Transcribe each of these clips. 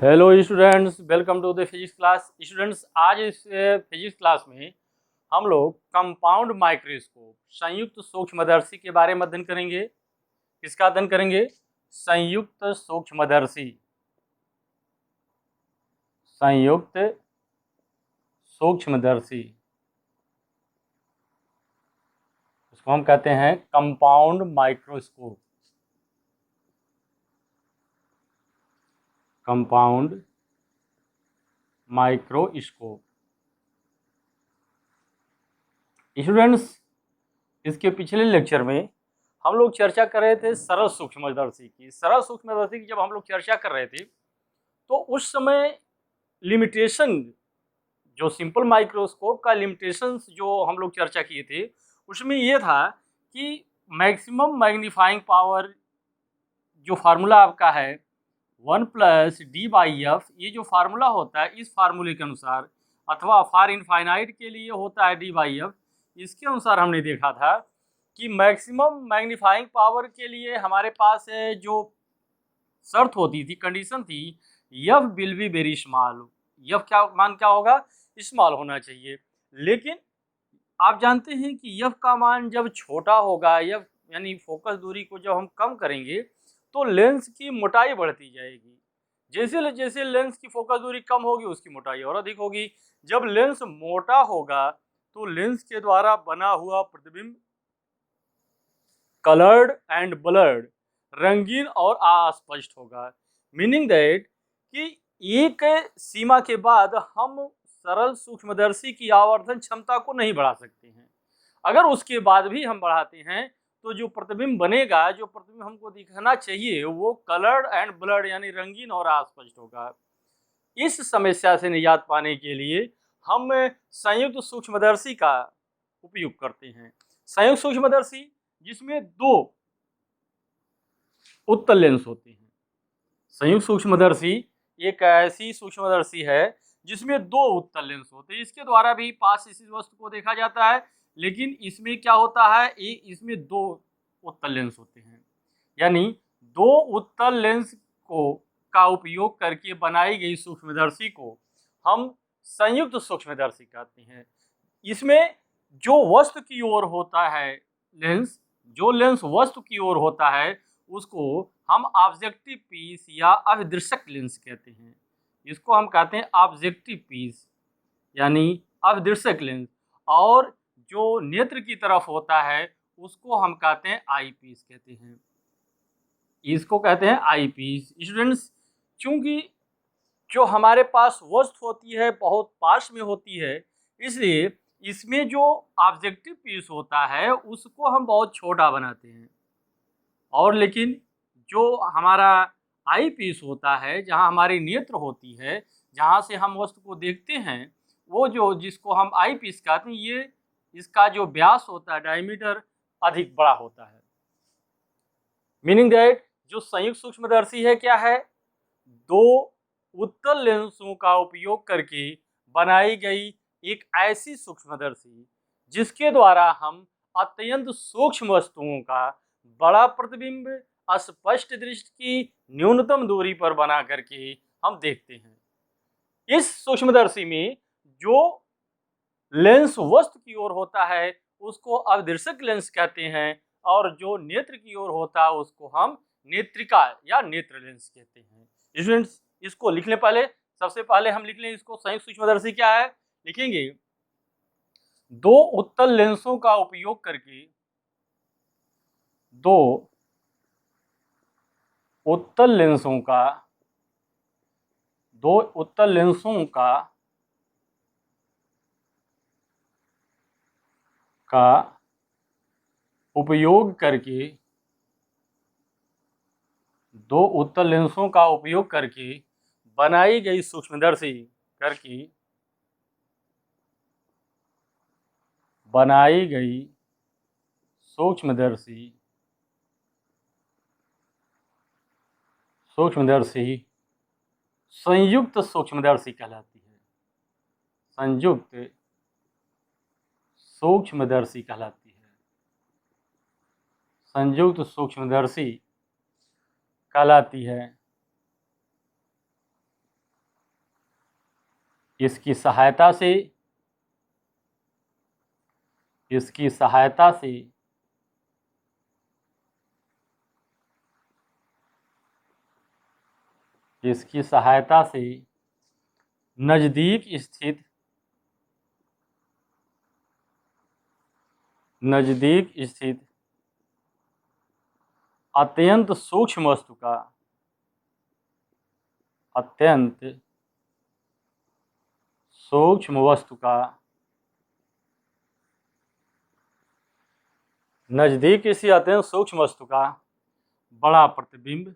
Hello students, welcome to the physics class. Students, आज इस physics class में हम लोग कंपाउंड माइक्रोस्कोप संयुक्त सूक्ष्मदर्शी के बारे में अध्ययन करेंगे। किसका अध्ययन करेंगे? संयुक्त सूक्ष्मदर्शी। संयुक्त सूक्ष्मदर्शी इसको हम कहते हैं compound microscope. Compound microscope. Students, इसके पिछले लेक्चर में हम लोग चर्चा कर रहे थे सरल सूक्ष्मदर्शी की। सरल सूक्ष्मदर्शी की जब हम लोग चर्चा कर रहे थे तो उस समय लिमिटेशन, जो सिंपल माइक्रोस्कोप का लिमिटेशंस जो हम लोग चर्चा किए थे, उसमें ये था कि मैक्सिमम मैग्नीफाइंग पावर जो फार्मूला आपका है 1+d/f, ये जो फार्मूला होता है इस फार्मूले के अनुसार, अथवा फार इनफाइनाइट के लिए होता है d/f, इसके अनुसार हमने देखा था कि मैक्सिमम मैग्नीफाइंग पावर के लिए हमारे पास जो शर्त होती थी, कंडीशन थी, F will be very small. F क्या मान क्या होगा? स्मॉल होना चाहिए। लेकिन आप जानते हैं कि एफ का मान जब छोटा होगा, एफ यानी फोकस दूरी को जब हम कम करेंगे तो लेंस की मोटाई बढ़ती जाएगी। जैसे जैसे लेंस की फोकस दूरी कम होगी उसकी मोटाई और अधिक होगी। जब लेंस मोटा होगा तो लेंस के द्वारा बना हुआ प्रतिबिंब कलर्ड एंड ब्लर्ड, रंगीन और अस्पष्ट होगा। मीनिंग दैट कि एक सीमा के बाद हम सरल सूक्ष्मदर्शी की आवर्धन क्षमता को नहीं बढ़ा सकते हैं। अगर उसके बाद भी हम बढ़ाते हैं तो जो प्रतिबिंब बनेगा, जो प्रतिबिंब हमको दिखना चाहिए, वो कलर्ड एंड ब्लर्ड यानी रंगीन और अस्पष्ट होगा। इस समस्या से निजात पाने के लिए हम संयुक्त सूक्ष्मदर्शी का उपयोग करते हैं। संयुक्त सूक्ष्मदर्शी जिसमें दो उत्तल लेंस होते हैं। संयुक्त सूक्ष्मदर्शी एक ऐसी सूक्ष्मदर्शी है जिसमें दो उत्तल लेंस होते हैं। इसके द्वारा भी पास स्थित वस्तु को देखा जाता है, लेकिन इसमें क्या होता है, इसमें दो उत्तल लेंस होते हैं। यानी दो उत्तल लेंस को का उपयोग करके बनाई गई सूक्ष्मदर्शी को हम संयुक्त सूक्ष्मदर्शी कहते हैं। इसमें जो वस्तु की ओर होता है लेंस, जो लेंस वस्तु की ओर होता है उसको हम ऑब्जेक्टिव पीस या अभिदर्शक लेंस कहते हैं। इसको हम कहते हैं ऑब्जेक्टिव पीस यानी अभिदर्शक लेंस। और जो नेत्र की तरफ होता है उसको हम कहते हैं आई पीस कहते हैं। इसको कहते हैं आई पीस। स्टूडेंट्स, चूंकि जो हमारे पास वस्तु होती है बहुत पास में होती है, इसलिए इसमें जो ऑब्जेक्टिव पीस होता है उसको हम बहुत छोटा बनाते हैं। और लेकिन जो हमारा आई पीस होता है, जहाँ हमारी नेत्र होती है, जहाँ से हम वस्तु को देखते हैं, वो जो जिसको हम आई पीस कहते हैं, ये इसका जो व्यास होता है, डायमीटर, अधिक बड़ा होता है। मीनिंग दैट जो संयुक्त सूक्ष्मदर्शी है क्या है? दो उत्तल लेंसों का उपयोग करके बनाई गई एक ऐसी सूक्ष्मदर्शी जिसके द्वारा हम अत्यंत सूक्ष्म वस्तुओं का बड़ा प्रतिबिंब स्पष्ट दृष्टि की न्यूनतम दूरी पर बना करके हम देखते हैं। इस सूक्ष्मदर्शी में जो लेंस वस्तु की ओर होता है उसको अभिदर्शक लेंस कहते हैं, और जो नेत्र की ओर होता है उसको हम नेत्रिका या नेत्र लेंस कहते हैं। स्टूडेंट्स, इसको लिखने पहले सबसे पहले हम लिख लें इसको, संयुक्त सूक्ष्मदर्शी क्या है? लिखेंगे दो उत्तल लेंसों का उपयोग करके, दो उत्तल लेंसों का, दो उत्तल लेंसों का उपयोग करके, दो उत्तल लेंसों का उपयोग करके बनाई गई सूक्ष्मदर्शी करके बनाई गई सूक्ष्मदर्शी संयुक्त सूक्ष्मदर्शी कहलाती है। संयुक्त सूक्ष्मदर्शी कहलाती है। संयुक्त सूक्ष्मदर्शी कहलाती है। इसकी सहायता से इसकी सहायता से इसकी सहायता से नजदीक स्थित अत्यंत सूक्ष्म वस्तु का नजदीक किसी अत्यंत सूक्ष्म वस्तु का बड़ा प्रतिबिंब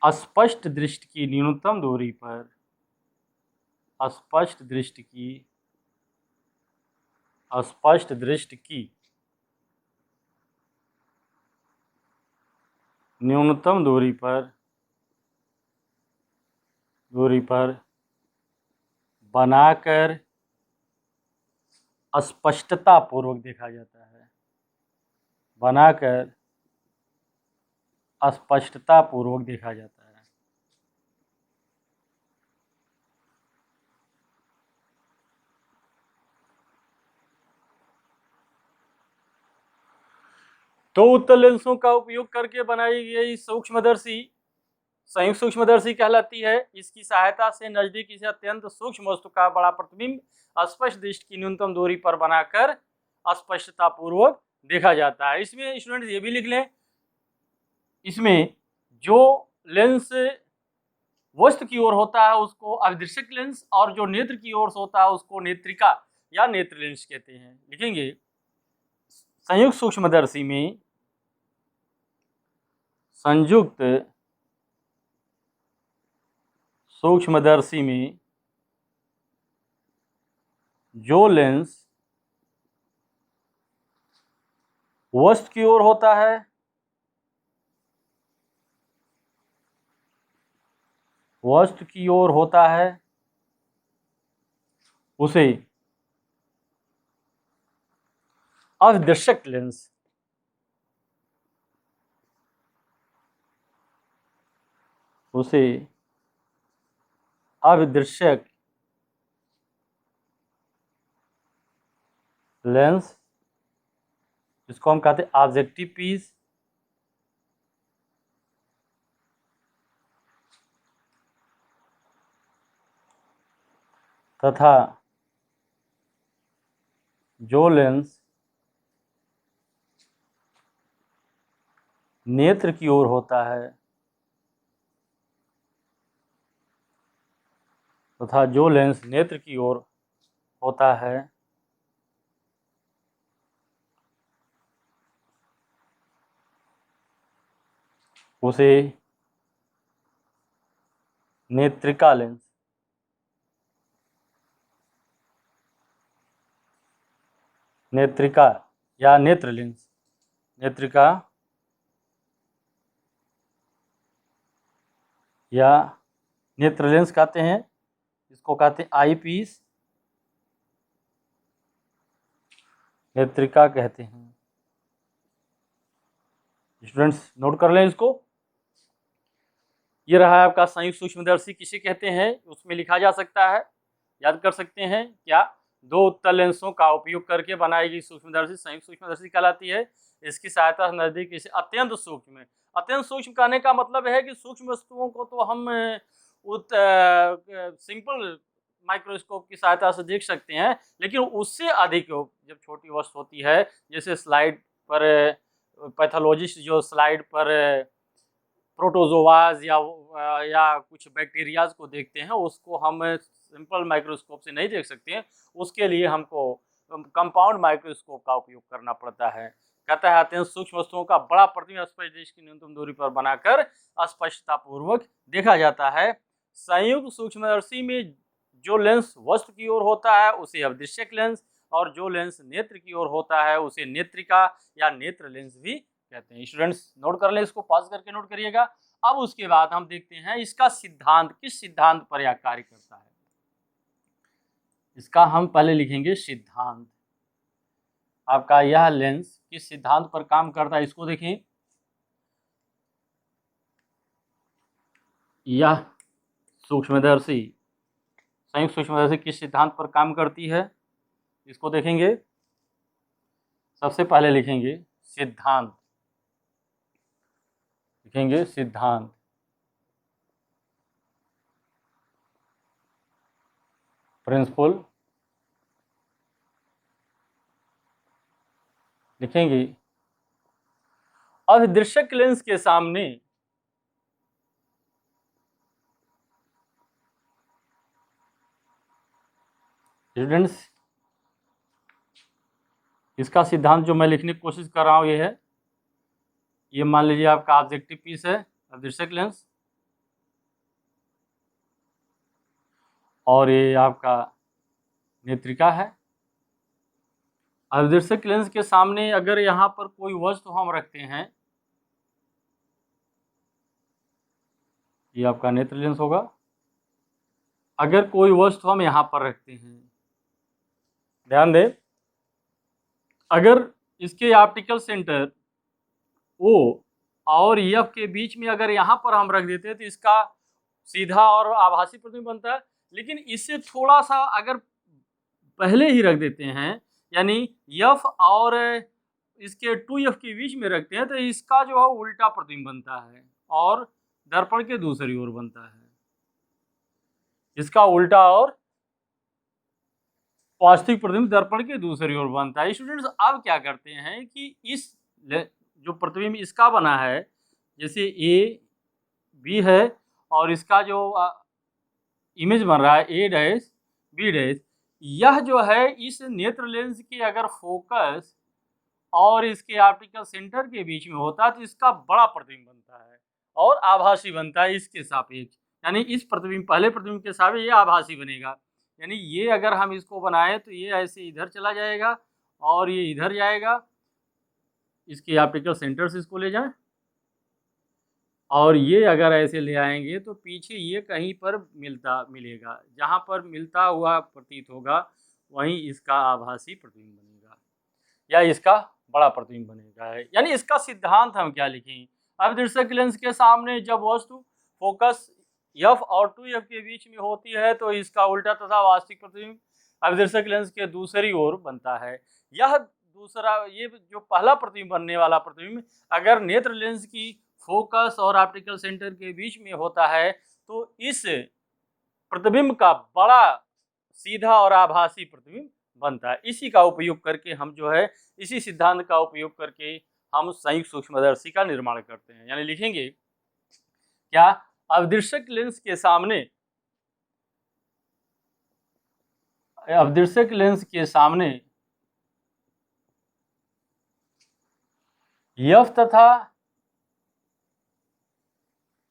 स्पष्ट दृष्टि की न्यूनतम दूरी पर न्यूनतम दूरी पर बनाकर स्पष्टता पूर्वक देखा जाता है। तो उत्तल लेंसों का उपयोग करके बनाई गई सूक्ष्मदर्शी संयुक्त सूक्ष्मदर्शी कहलाती है। इसकी सहायता से नजदीक किसी अत्यंत सूक्ष्म वस्तु का बड़ा प्रतिबिंब स्पष्ट दृष्टि की न्यूनतम दूरी पर बनाकर स्पष्टता पूर्वक देखा जाता है। इसमें स्टूडेंट्स ये भी लिख लें, इसमें जो लेंस वस्तु की ओर होता है उसको अविदृश्यक लेंस और जो नेत्र की ओर होता है उसको नेत्रिका या नेत्र लेंस कहते हैं। लिखेंगे संयुक्त सूक्ष्मदर्शी में जो लेंस वस्तु की ओर होता है उसे अविदृश्यक लेंस जिसको हम कहते हैं ऑब्जेक्टिव पीस तथा जो लेंस नेत्र की ओर होता है उसे नेत्रिका लेंस या नेत्र लेंस कहते हैं। इसको कहते हैं आई पीस, नेत्रिका कहते हैं। स्टूडेंट्स नोट कर लें इसको। ये रहा आपका संयुक्त सूक्ष्मदर्शी किसे कहते हैं, उसमें लिखा जा सकता है, याद कर सकते हैं क्या। दो उत्तल लेंसों का उपयोग करके बनाई गई सूक्ष्मदर्शी संयुक्त सूक्ष्मदर्शी कहलाती है। इसकी सहायता से नजदीक इसे अत्यंत सूक्ष्म कहने का मतलब है कि सूक्ष्म वस्तुओं को तो हम सिंपल माइक्रोस्कोप की सहायता से देख सकते हैं, लेकिन उससे अधिक जब छोटी वस्तु होती है, जैसे स्लाइड पर पैथोलॉजिस्ट जो स्लाइड पर प्रोटोजोआज या कुछ बैक्टीरियाज को देखते हैं, उसको हम सिंपल माइक्रोस्कोप से नहीं देख सकते हैं। उसके लिए हमको कंपाउंड माइक्रोस्कोप का उपयोग करना पड़ता है। कहता है अत्यंत सूक्ष्म वस्तुओं का बड़ा प्रतिबिंब स्पष्ट दृष्टि की न्यूनतम दूरी पर बनाकर स्पष्टता पूर्वक देखा जाता है। संयुक्त सूक्ष्मदर्शी में जो लेंस वस्तु की ओर होता है उसे अविदृश्यक लेंस और जो लेंस नेत्र की ओर होता है उसे नेत्रिका या नेत्र लेंस भी कहते हैं। स्टूडेंट्स नोट कर लें, इसको पॉज करके नोट करिएगा। अब उसके बाद हम देखते हैं इसका सिद्धांत, किस सिद्धांत पर यह कार्य करता है। इसका हम पहले लिखेंगे सिद्धांत। आपका यह लेंस किस सिद्धांत पर काम करता है इसको देखें। यह सूक्ष्मदर्शी संयुक्त सूक्ष्मदर्शी किस सिद्धांत पर काम करती है, इसको देखेंगे। सबसे पहले लिखेंगे सिद्धांत, लिखेंगे सिद्धांत। प्रिंसिपल लिखेंगे अभिदृश्यक लेंस के सामने स्टूडेंट्स, इसका सिद्धांत जो मैं लिखने की कोशिश कर रहा हूं ये है, ये मान लीजिए आपका ऑब्जेक्टिव पीस है, अभिदृश्यक लेंस, और ये आपका नेत्रिका है। अभिदृश्यक लेंस के सामने अगर यहाँ पर कोई वस्तु हम रखते हैं, ये आपका नेत्र लेंस होगा। अगर कोई वस्तु हम यहाँ पर रखते हैं, ध्यान दें, अगर इसके ऑप्टिकल सेंटर O और F के बीच में अगर यहाँ पर हम रख देते हैं तो इसका सीधा और आभासी प्रतिबिंब बनता है। लेकिन इससे थोड़ा सा अगर पहले ही रख देते हैं, यानी F और इसके 2F के बीच में रखते हैं, तो इसका जो है उल्टा प्रतिबिंब बनता है और दर्पण के दूसरी ओर बनता है। इसका उल्टा और वास्तविक प्रतिबिंब दर्पण के दूसरी ओर बनता है। स्टूडेंट्स, अब क्या करते हैं कि इस जो प्रतिबिंब इसका बना है, जैसे ए बी है और इसका जो इमेज बन रहा है ए डैश बी डैश, यह जो है इस नेत्र लेंस के अगर फोकस और इसके ऑप्टिकल सेंटर के बीच में होता है तो इसका बड़ा प्रतिबिंब बनता है और आभासी बनता है इसके सापेक्ष। यानी इस प्रतिबिंब, पहले प्रतिबिंब के सापेक्ष ये आभासी बनेगा। यानी ये अगर हम इसको बनाए तो ये ऐसे इधर चला जाएगा और ये इधर जाएगा, इसके ऑप्टिकल सेंटर से इसको ले जाएं, और ये अगर ऐसे ले आएंगे तो पीछे ये कहीं पर मिलेगा, जहाँ पर मिलता हुआ प्रतीत होगा वहीं इसका आभासी प्रतिबिंब बनेगा या इसका बड़ा प्रतिबिंब बनेगा। यानी इसका सिद्धांत हम क्या लिखें, अभिदृश्यक लेंस के सामने जब वस्तु फोकस F और 2F के बीच में होती है तो इसका उल्टा तथा वास्तविक प्रतिबिंब अभिदृश्यक लेंस के दूसरी ओर बनता है। यह दूसरा, ये जो पहला प्रतिबिंब बनने वाला प्रतिबिंब अगर नेत्र लेंस की फोकस और ऑप्टिकल सेंटर के बीच में होता है तो इस प्रतिबिंब का बड़ा सीधा और आभासी प्रतिबिंब बनता है। इसी का उपयोग करके हम जो है, इसी सिद्धांत का उपयोग करके हम संयुक्त सूक्ष्मदर्शी का निर्माण करते हैं। यानी लिखेंगे क्या, अभिदृश्यक लेंस के सामने, अभिदृश्यक लेंस के सामने F तथा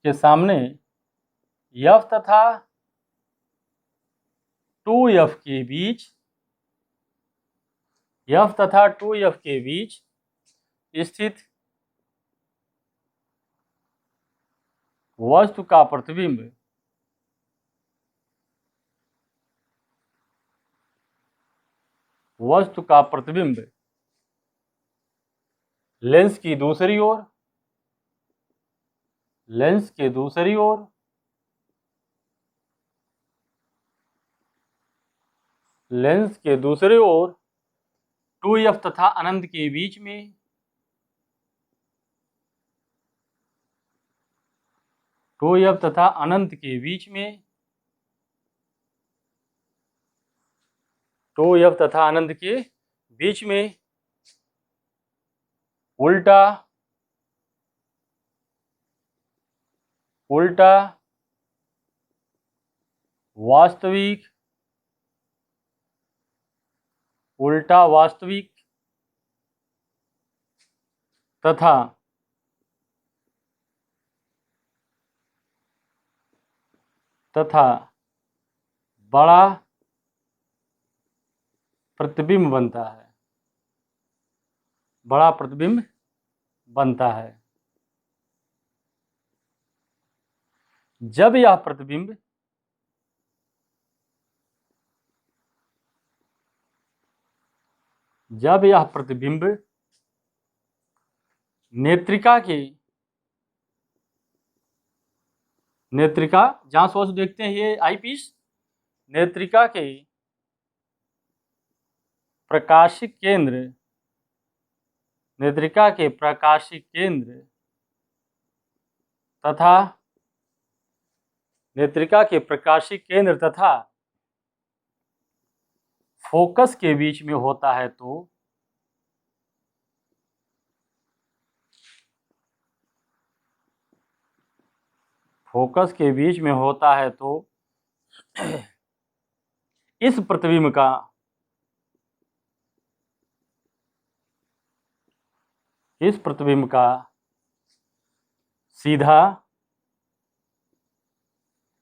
के सामने F तथा 2F के बीच, F तथा 2F के बीच स्थित वस्तु का प्रतिबिंब लेंस की दूसरी ओर, लेंस के दूसरी ओर लेंस के दूसरी ओर 2F तथा अनंत के बीच में, 2F तथा अनंत के बीच में, 2F तथा अनंत के बीच में उल्टा वास्तविक, उल्टा वास्तविक तथा बड़ा प्रतिबिंब बनता है, बड़ा प्रतिबिंब बनता है। जब यह प्रतिबिंब नेत्रिका के नेत्रिका, जहाँ से वस्तु देखते हैं ये आई पीस, नेत्रिका के प्रकाशिक केंद्र, नेत्रिका के प्रकाशिक केंद्र तथा नेत्रिका के प्रकाशिक केंद्र तथा फोकस के बीच में होता है तो फोकस के बीच में होता है तो इस प्रतिबिंब का सीधा,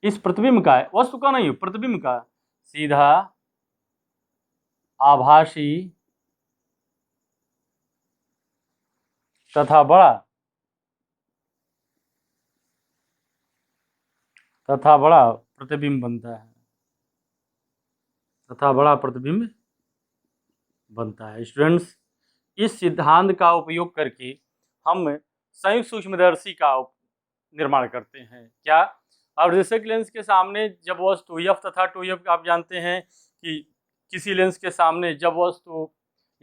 इस प्रतिबिंब का, वस्तु का नहीं, प्रतिबिंब का सीधा आभासी तथा बड़ा प्रतिबिंब बनता है, तथा बड़ा प्रतिबिंब बनता है। स्टूडेंट्स, इस सिद्धांत का उपयोग करके हम संयुक्त सूक्ष्मदर्शी का निर्माण करते हैं। क्या? अवदर्शक लेंस के सामने जब वस्तु एफ तथा 2f, आप जानते हैं कि किसी लेंस के सामने जब वस्तु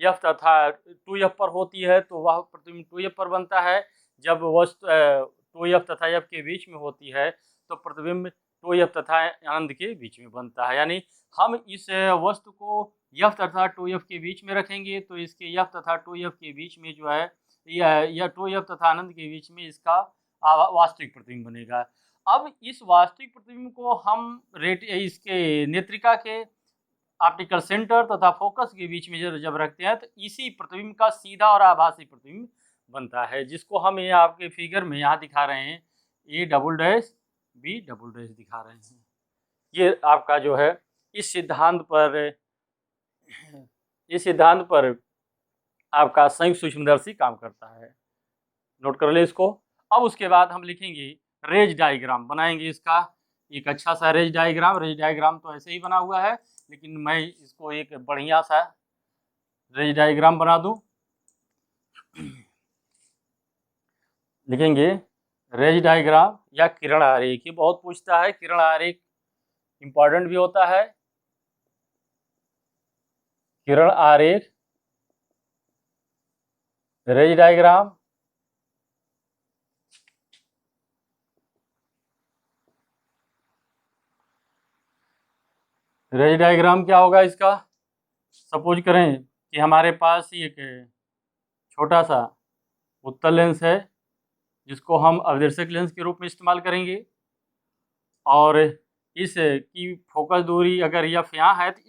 एफ तथा 2f पर होती है तो वह प्रतिबिंब 2f पर बनता है। जब वस्तु 2f तथा f के बीच में होती है तो प्रतिबिंब 2f तथा अनंत के बीच में बनता है। यानी हम इस वस्तु को f तथा 2f के बीच में रखेंगे तो इसके f तथा 2f के बीच में जो है या 2f तथा अनंत के बीच में इसका वास्तविक प्रतिबिंब बनेगा। अब इस वास्तविक प्रतिबिंब को हम इसके नेत्रिका के ऑप्टिकल सेंटर तथा फोकस के बीच में जब रखते हैं तो इसी प्रतिबिंब का सीधा और आभासी प्रतिबिंब बनता है, जिसको हम ये आपके फिगर में यहाँ दिखा रहे हैं, A double dash B double dash दिखा रहे हैं। ये आपका जो है इस सिद्धांत पर आपका संयुक्त सूक्ष्मदर्शी काम करता है। नोट कर ले इसको। अब उसके बाद हम लिखेंगे रेज डायग्राम, बनाएंगे इसका एक अच्छा सा रेज डायग्राम। रेज डायग्राम तो ऐसे ही बना हुआ है, लेकिन मैं इसको एक बढ़िया सा रेज डायग्राम बना दूं। लिखेंगे रेज डायग्राम या किरण आरेख। ये बहुत पूछता है, किरण आरेख इंपॉर्टेंट भी होता है। किरण आरेख, रेज डायग्राम, रेज डायग्राम क्या होगा इसका? सपोज करें कि हमारे पास एक छोटा सा उत्तल लेंस है जिसको हम अवदर्शक लेंस के रूप में इस्तेमाल करेंगे, और इस की फोकस दूरी अगर एफ यहाँ है तो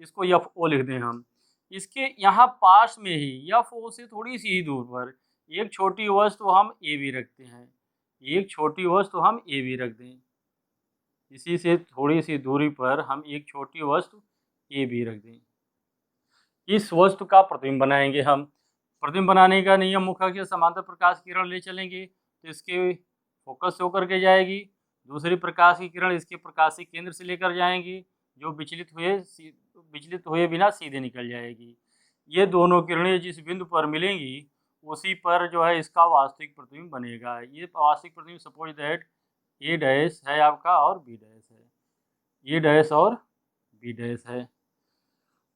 इसको एफ ओ लिख दें हम। इसके यहाँ पास में ही एफ ओ से थोड़ी सी ही दूर पर एक छोटी वस्तु हम ए भी रखते हैं, एक छोटी वस्तु हम ए भी रख दें। इसी से थोड़ी सी दूरी पर हम एक छोटी वस्तु ए भी रख दें। इस वस्तु का प्रतिबिंब बनाएंगे हम। प्रतिबिंब बनाने का नियम मुख्य समांतर प्रकाश किरण ले चलेंगे तो इसके फोकस से होकर के जाएगी, दूसरी प्रकाश की किरण इसके प्रकाशिक केंद्र से लेकर जाएंगी, जो विचलित हुए बिना सीधे निकल जाएगी। ये दोनों किरणें जिस बिंदु पर मिलेंगी उसी पर जो है इसका वास्तविक प्रतिबिंब बनेगा। ये वास्तविक प्रतिबिंब सपोज दैट ए डैश है आपका और बी डैश है, ए डैश और बी डैश है।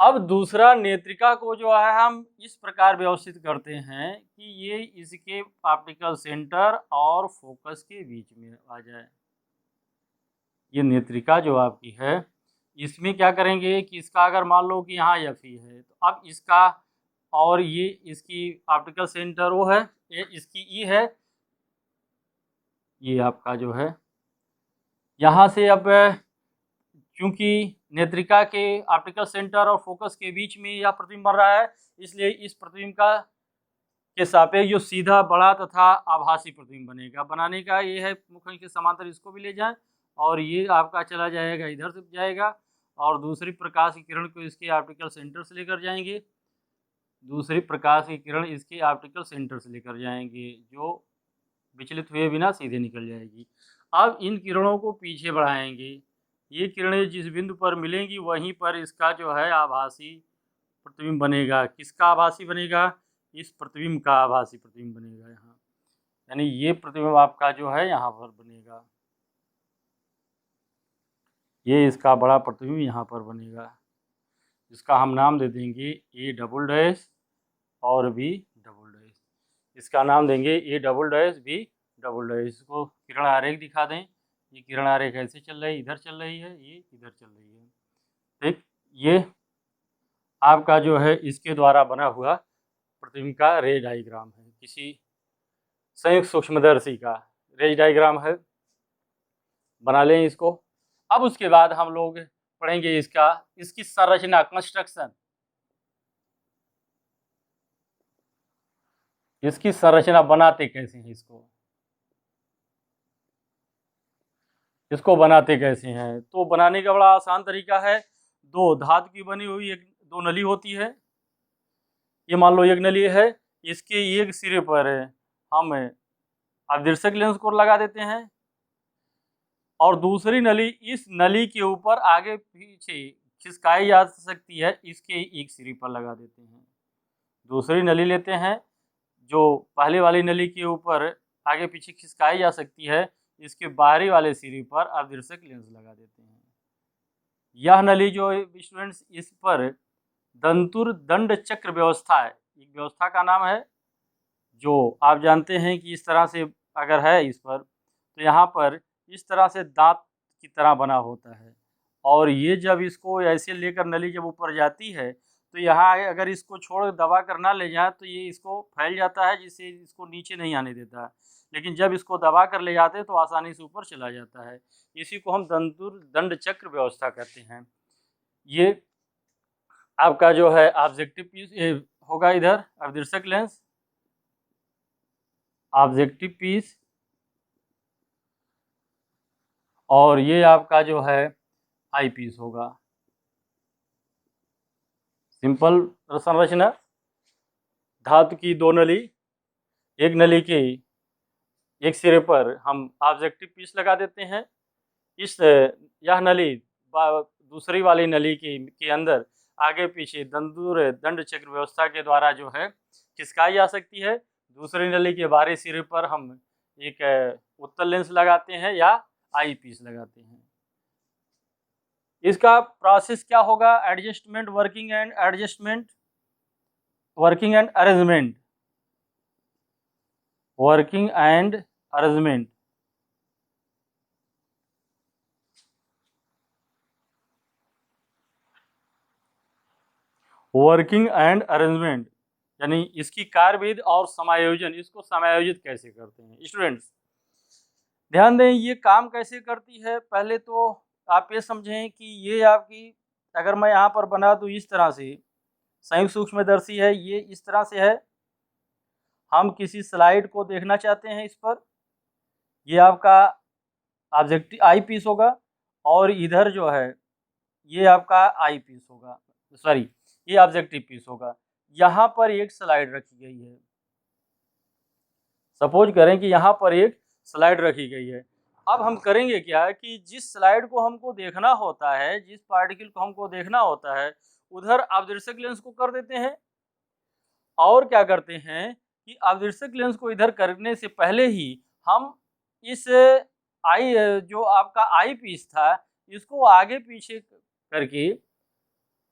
अब दूसरा, नेत्रिका को जो है हम इस प्रकार व्यवस्थित करते हैं कि ये इसके ऑप्टिकल सेंटर और फोकस के बीच में आ जाए। ये नेत्रिका जो आपकी है इसमें क्या करेंगे कि इसका अगर मान लो कि यहाँ एफ ई है तो अब इसका और ये इसकी ऑप्टिकल सेंटर वो है, ये इसकी ई है, ये आपका जो है यहाँ से अब क्योंकि नेत्रिका के ऑप्टिकल सेंटर और फोकस के बीच में यह प्रतिबिंब बन रहा है, इसलिए इस प्रतिबिंब का के सापेक्ष जो सीधा बड़ा तथा आभासी प्रतिबिंब बनेगा। बनाने का ये है मुख्य के समांतर इसको भी ले जाएं और ये आपका चला जाएगा इधर से जाएगा, और दूसरी प्रकाश की किरण को इसके ऑप्टिकल सेंटर से लेकर जाएंगे, दूसरी प्रकाश की किरण इसके ऑप्टिकल सेंटर से लेकर जाएंगे, जो विचलित हुए बिना सीधे निकल जाएगी। अब इन किरणों को पीछे बढ़ाएंगे, ये किरणें जिस बिंदु पर मिलेंगी वहीं पर इसका जो है आभासी प्रतिबिंब बनेगा। किसका आभासी बनेगा? इस प्रतिबिंब का आभासी प्रतिबिंब बनेगा यहाँ, यानी ये प्रतिबिंब आपका जो है यहाँ पर बनेगा। ये इसका बड़ा प्रतिबिंब यहाँ पर बनेगा, इसका हम नाम दे देंगे ए डबल डैश और बी डबल डैश। इसका नाम देंगे A double dash B double dash. इसको किरण आरेख दिखा दें। ये किरण आरेख ऐसे चल रही है, इधर चल रही है, ये इधर चल रही है। ठीक, ये आपका जो है इसके द्वारा बना हुआ प्रतिबिंब का रे डायग्राम है, किसी संयुक्त सूक्ष्मदर्शी का रे डायग्राम है। बना लें इसको। अब उसके बाद हम लोग पढ़ेंगे इसकी संरचना, कंस्ट्रक्शन। इसकी संरचना बनाते कैसे हैं, इसको बनाते कैसे हैं। तो बनाने का बड़ा आसान तरीका है। दो धातु की बनी हुई दो नली होती है। ये मान लो एक नली है, इसके एक सिरे पर हम अवदिर्शक लेंस को लगा देते हैं और दूसरी नली इस नली के ऊपर आगे पीछे खिसकाई जा सकती है, इसके एक सिरे पर लगा देते हैं। दूसरी नली लेते हैं जो पहले वाली नली के ऊपर आगे पीछे खिसकाई जा सकती है, इसके बाहरी वाले सिरे पर अवदिर्शक लेंस लगा देते हैं। यह नली जो स्टूडेंट्स, इस पर दंतुर दंड चक्र व्यवस्था है, एक व्यवस्था का नाम है, जो आप जानते हैं कि इस तरह से अगर है इस पर, तो यहाँ पर इस तरह से दांत की तरह बना होता है और ये जब इसको ऐसे लेकर नली जब ऊपर जाती है तो यहाँ अगर इसको छोड़ दबा कर ना ले जाए तो ये इसको फैल जाता है, जिससे इसको नीचे नहीं आने देता है। लेकिन जब इसको दबा कर ले जाते हैं तो आसानी से ऊपर चला जाता है। इसी को हम दंतुर दंड चक्र व्यवस्था कहते हैं। ये आपका जो है ऑब्जेक्टिव पीस होगा, इधर अवदिर्शक लेंस, ऑब्जेक्टिव पीस, और ये आपका जो है आई पीस होगा। सिंपल संरचना, धातु की दो नली, एक नली के एक सिरे पर हम ऑब्जेक्टिव पीस लगा देते हैं। यह नली दूसरी वाली नली के अंदर आगे पीछे दंतुर दंड चक्र व्यवस्था के द्वारा जो है खिसकाई जा सकती है। दूसरी नली के बाहरी सिरे पर हम एक उत्तल लेंस लगाते हैं या आई पीस लगाते हैं। इसका प्रोसेस क्या होगा, adjustment, working and adjustment, working and arrangement, working and arrangement. Working and arrangement यानी इसकी कार्यविधि और समायोजन, इसको समायोजित कैसे करते हैं। स्टूडेंट्स ध्यान दें, ये काम कैसे करती है। पहले तो आप ये समझें कि ये आपकी, अगर मैं यहाँ पर बना दूँ इस तरह से, संयुक्त सूक्ष्मदर्शी है, ये इस तरह से है। हम किसी स्लाइड को देखना चाहते हैं इस पर, ये आपका ऑब्जेक्टिव आई पीस होगा और इधर जो है ये आपका आई पीस होगा, सॉरी ये ऑब्जेक्टिव पीस होगा। यहाँ पर एक स्लाइड रखी गई है, सपोज करें कि यहाँ पर एक स्लाइड रखी गई है। अब हम करेंगे क्या कि जिस स्लाइड को हमको देखना होता है, जिस पार्टिकल को हमको देखना होता है, उधर अवदिर्शक लेंस को कर देते हैं और क्या करते हैं कि अवदिर्शक लेंस को इधर करने से पहले ही हम इस आई जो आपका आई पीस था, इसको आगे पीछे करके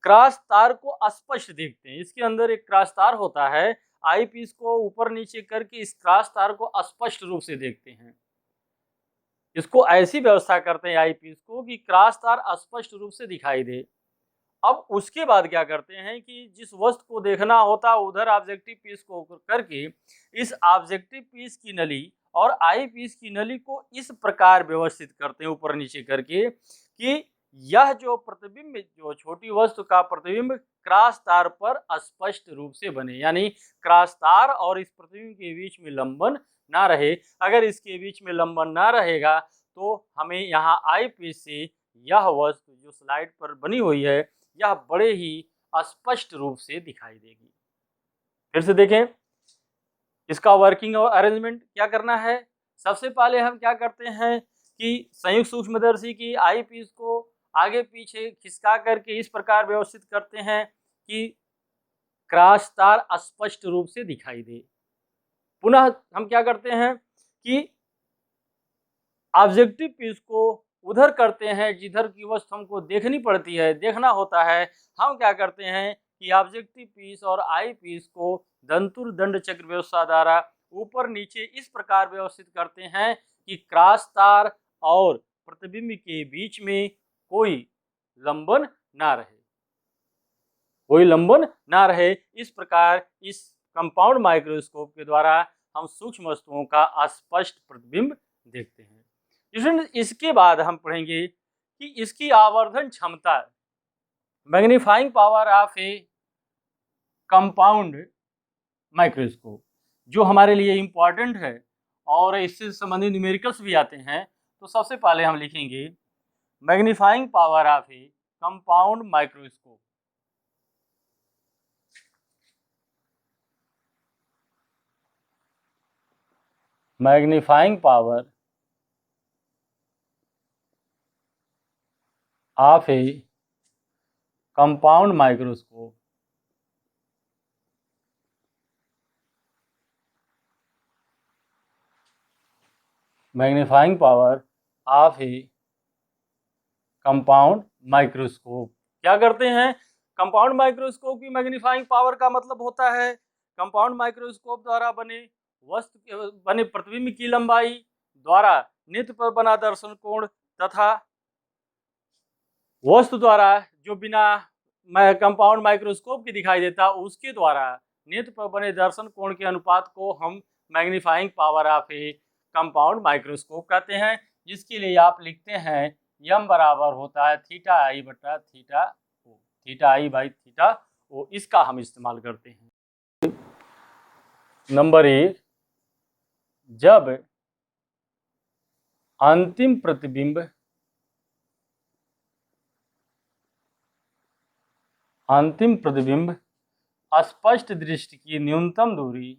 क्रॉस तार को स्पष्ट देखते हैं। इसके अंदर एक क्रॉस तार होता है, आई पीस को ऊपर नीचे करके इस क्रॉस तार को स्पष्ट रूप से देखते हैं। इसको ऐसी व्यवस्था करते हैं आई पीस को कि क्रॉस तार स्पष्ट रूप से दिखाई दे। अब उसके बाद क्या करते हैं कि जिस वस्तु को देखना होता है उधर ऑब्जेक्टिव पीस को करके इस ऑब्जेक्टिव पीस की नली और आई पीस की नली को इस प्रकार व्यवस्थित करते हैं ऊपर नीचे करके कि यह जो प्रतिबिंब, जो छोटी वस्तु का प्रतिबिंब क्रॉस तार पर स्पष्ट रूप से बने, यानी क्रॉस तार और इस प्रतिबिंब के बीच में लंबन ना रहे। अगर इसके बीच में लंबन ना रहेगा तो हमें यहाँ आई पीस से यह वस्तु जो स्लाइड पर बनी हुई है यह बड़े ही स्पष्ट रूप से दिखाई देगी। फिर से देखें, इसका वर्किंग और अरेंजमेंट क्या करना है। सबसे पहले हम क्या करते हैं कि संयुक्त सूक्ष्मदर्शी की आई पीस को आगे पीछे खिसका करके इस प्रकार व्यवस्थित करते हैं कि क्रॉस तार स्पष्ट रूप से दिखाई दे। पुनः हम क्या करते हैं कि ऑब्जेक्टिव पीस को उधर करते हैं जिधर की वस्तु हमको देखनी पड़ती है, देखना होता है। हम क्या करते हैं कि ऑब्जेक्टिव पीस और आई पीस को दंतुर दंड चक्र व्यवस्था द्वारा ऊपर नीचे इस प्रकार व्यवस्थित करते हैं कि क्रॉस तार और प्रतिबिंब के बीच में कोई लंबन ना रहे, कोई लंबन ना रहे। इस प्रकार इस कंपाउंड माइक्रोस्कोप के द्वारा हम सूक्ष्म वस्तुओं का स्पष्ट प्रतिबिंब देखते हैं। इसके बाद हम पढ़ेंगे कि इसकी आवर्धन क्षमता, magnifying power of A compound microscope, जो हमारे लिए इम्पॉर्टेंट है और इससे संबंधित न्यूमेरिकल्स भी आते हैं। तो सबसे पहले हम लिखेंगे magnifying power of A compound microscope. Magnifying power of A compound microscope. Magnifying power of A compound microscope क्या करते हैं? कंपाउंड माइक्रोस्कोप की मैग्नीफाइंग पावर का मतलब होता है कंपाउंड माइक्रोस्कोप द्वारा बने प्रतिबिंब की लंबाई द्वारा नेत्र पर बना दर्शन कोण तथा वस्तु द्वारा जो बिना कंपाउंड माइक्रोस्कोप की दिखाई देता उसके द्वारा नेत्र पर बने दर्शन कोण के अनुपात को हम magnifying power of A compound microscope कहते हैं, जिसके लिए आप लिखते हैं यम बराबर होता है थीटा आई बटा theta O, theta I by theta O. इसका हम इस्तेमाल करते हैं। नंबर 1, जब अंतिम प्रतिबिंब स्पष्ट दृष्टि की न्यूनतम दूरी,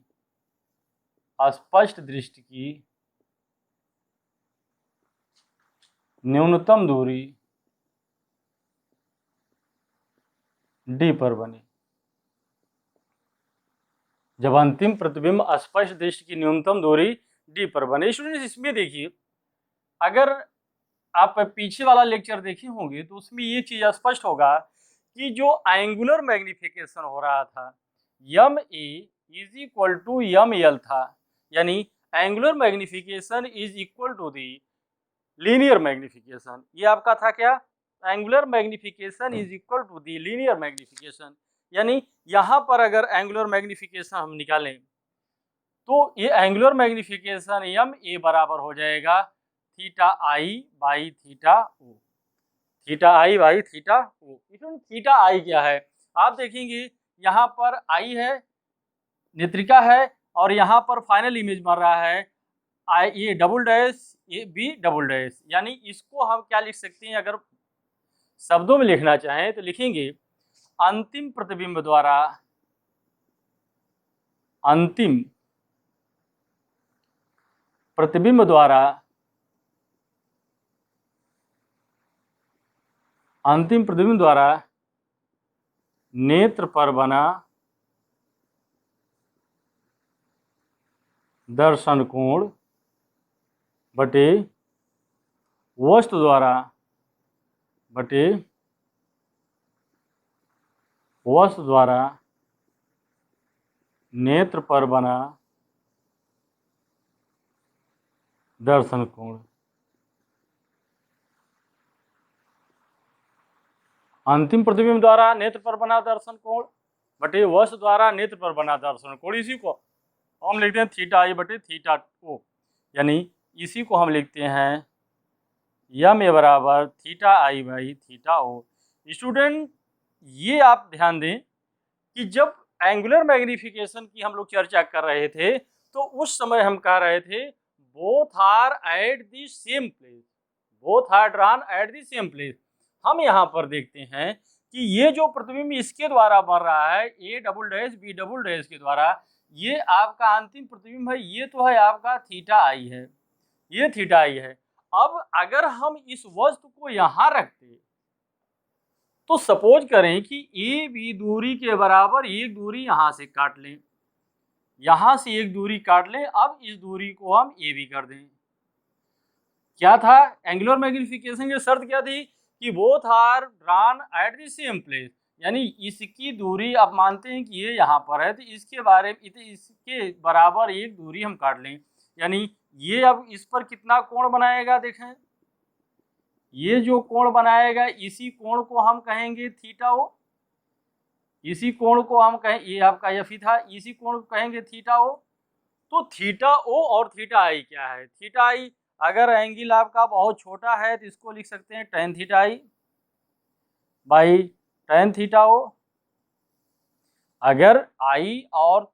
स्पष्ट दृष्टि की न्यूनतम दूरी डी पर बने। जब अंतिम प्रतिबिंब स्पष्ट दृष्टि की न्यूनतम दूरी डी पर बने। स्टूडेंट्स, इसमें देखिए, अगर आप पीछे वाला लेक्चर देखे होंगे तो उसमें ये चीज स्पष्ट होगा कि जो एंगुलर मैग्निफिकेशन हो रहा था M A is equal to M L था, यानी angular magnification is equal to the linear magnification. ये आपका था क्या? Angular magnification is equal to the linear magnification. यानी यहाँ पर अगर एंगुलर मैग्निफिकेशन हम निकालें तो ये एंगुलर मैग्निफिकेशन यम ए बराबर हो जाएगा theta I by theta O, theta I by theta O. इसमें थीटा आई क्या है आप देखेंगे, यहाँ पर आई है, नेत्रिका है, और यहाँ पर फाइनल इमेज बन रहा है I A double dash A B double dash. यानी इसको हम क्या लिख सकते हैं, अगर शब्दों में लिखना चाहें तो लिखेंगे अंतिम प्रतिबिंब द्वारा, अंतिम प्रतिबिंब द्वारा, अंतिम प्रतिबिंब द्वारा नेत्र पर बना दर्शन कोण बटे वस्तु द्वारा, बटे वस्तु द्वारा नेत्र पर बना दर्शन कोण। अंतिम प्रतिबिंब द्वारा नेत्र पर बना दर्शन कोण बटे वस्तु द्वारा नेत्र पर बना दर्शन कोण, इसी को हम लिखते हैं थीटा आई बटे थीटा ओ। यानी इसी को हम लिखते हैं यम ए बराबर theta I by theta O. Student, ये आप ध्यान दें कि जब एंगुलर मैग्निफिकेशन की हम लोग चर्चा कर रहे थे तो उस समय हम कह रहे थे both are at the same place, both are drawn at the same place. हम यहाँ पर देखते हैं कि ये जो प्रतिबिंब इसके द्वारा बन रहा है A double dash B double dash के द्वारा, ये आपका अंतिम प्रतिबिंब है, ये तो है आपका थीटा आई है, ये थीटा आई है। अब अगर हम इस वस्तु को यहाँ रखते तो सपोज करें कि ए बी दूरी के बराबर एक दूरी यहाँ से काट लें, यहाँ से एक दूरी काट लें, अब इस दूरी को हम ए बी कर दें, क्या था एंगुलर मैग्नीफिकेशन की शर्त क्या थी कि both are drawn at the same place, यानी इसकी दूरी आप मानते हैं कि ये यहाँ पर है तो इसके बराबर एक दूरी हम काट लें, यानी ये अब इस पर कितना कोण बनाएगा, देखें ये जो कोण बनाएगा इसी कोण को हम कहेंगे थीटा ओ, इसी कोण को हम कहें, ये आपका एफ ही था, इसी कोण को कहेंगे थीटा ओ। तो थीटा ओ और थीटा आई क्या है, थीटा आई अगर एंगल आपका बहुत छोटा है तो इसको लिख सकते हैं tan theta I by tan theta O. अगर आई और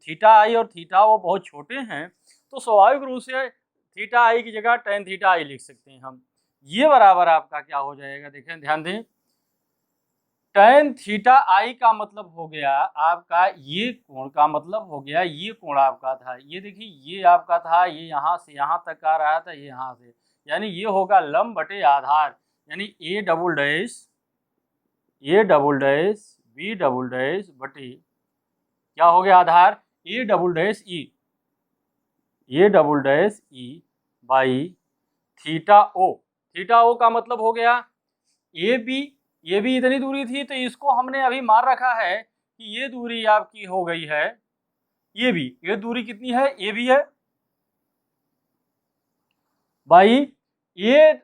थीटा ओ बहुत छोटे हैं तो स्वाभाविक रूप से थीटा आई की जगह टेन थीटा आई लिख सकते हैं हम। ये बराबर आपका क्या हो जाएगा, देखें ध्यान दें, टेन थीटा आई का मतलब हो गया आपका ये कोण का मतलब हो गया ये कोण आपका था, ये देखिए ये आपका था, ये यहाँ से यहाँ तक आ रहा था, ये यहाँ से, यानी ये होगा लंब बटे आधार, यानी A double dash B double dash बटे क्या हो गया आधार A double dash E by theta O का मतलब हो गया ए बी इतनी दूरी थी तो इसको हमने अभी मार रखा है कि ये दूरी आपकी हो गई है ये दूरी कितनी है ए बी है बाई ए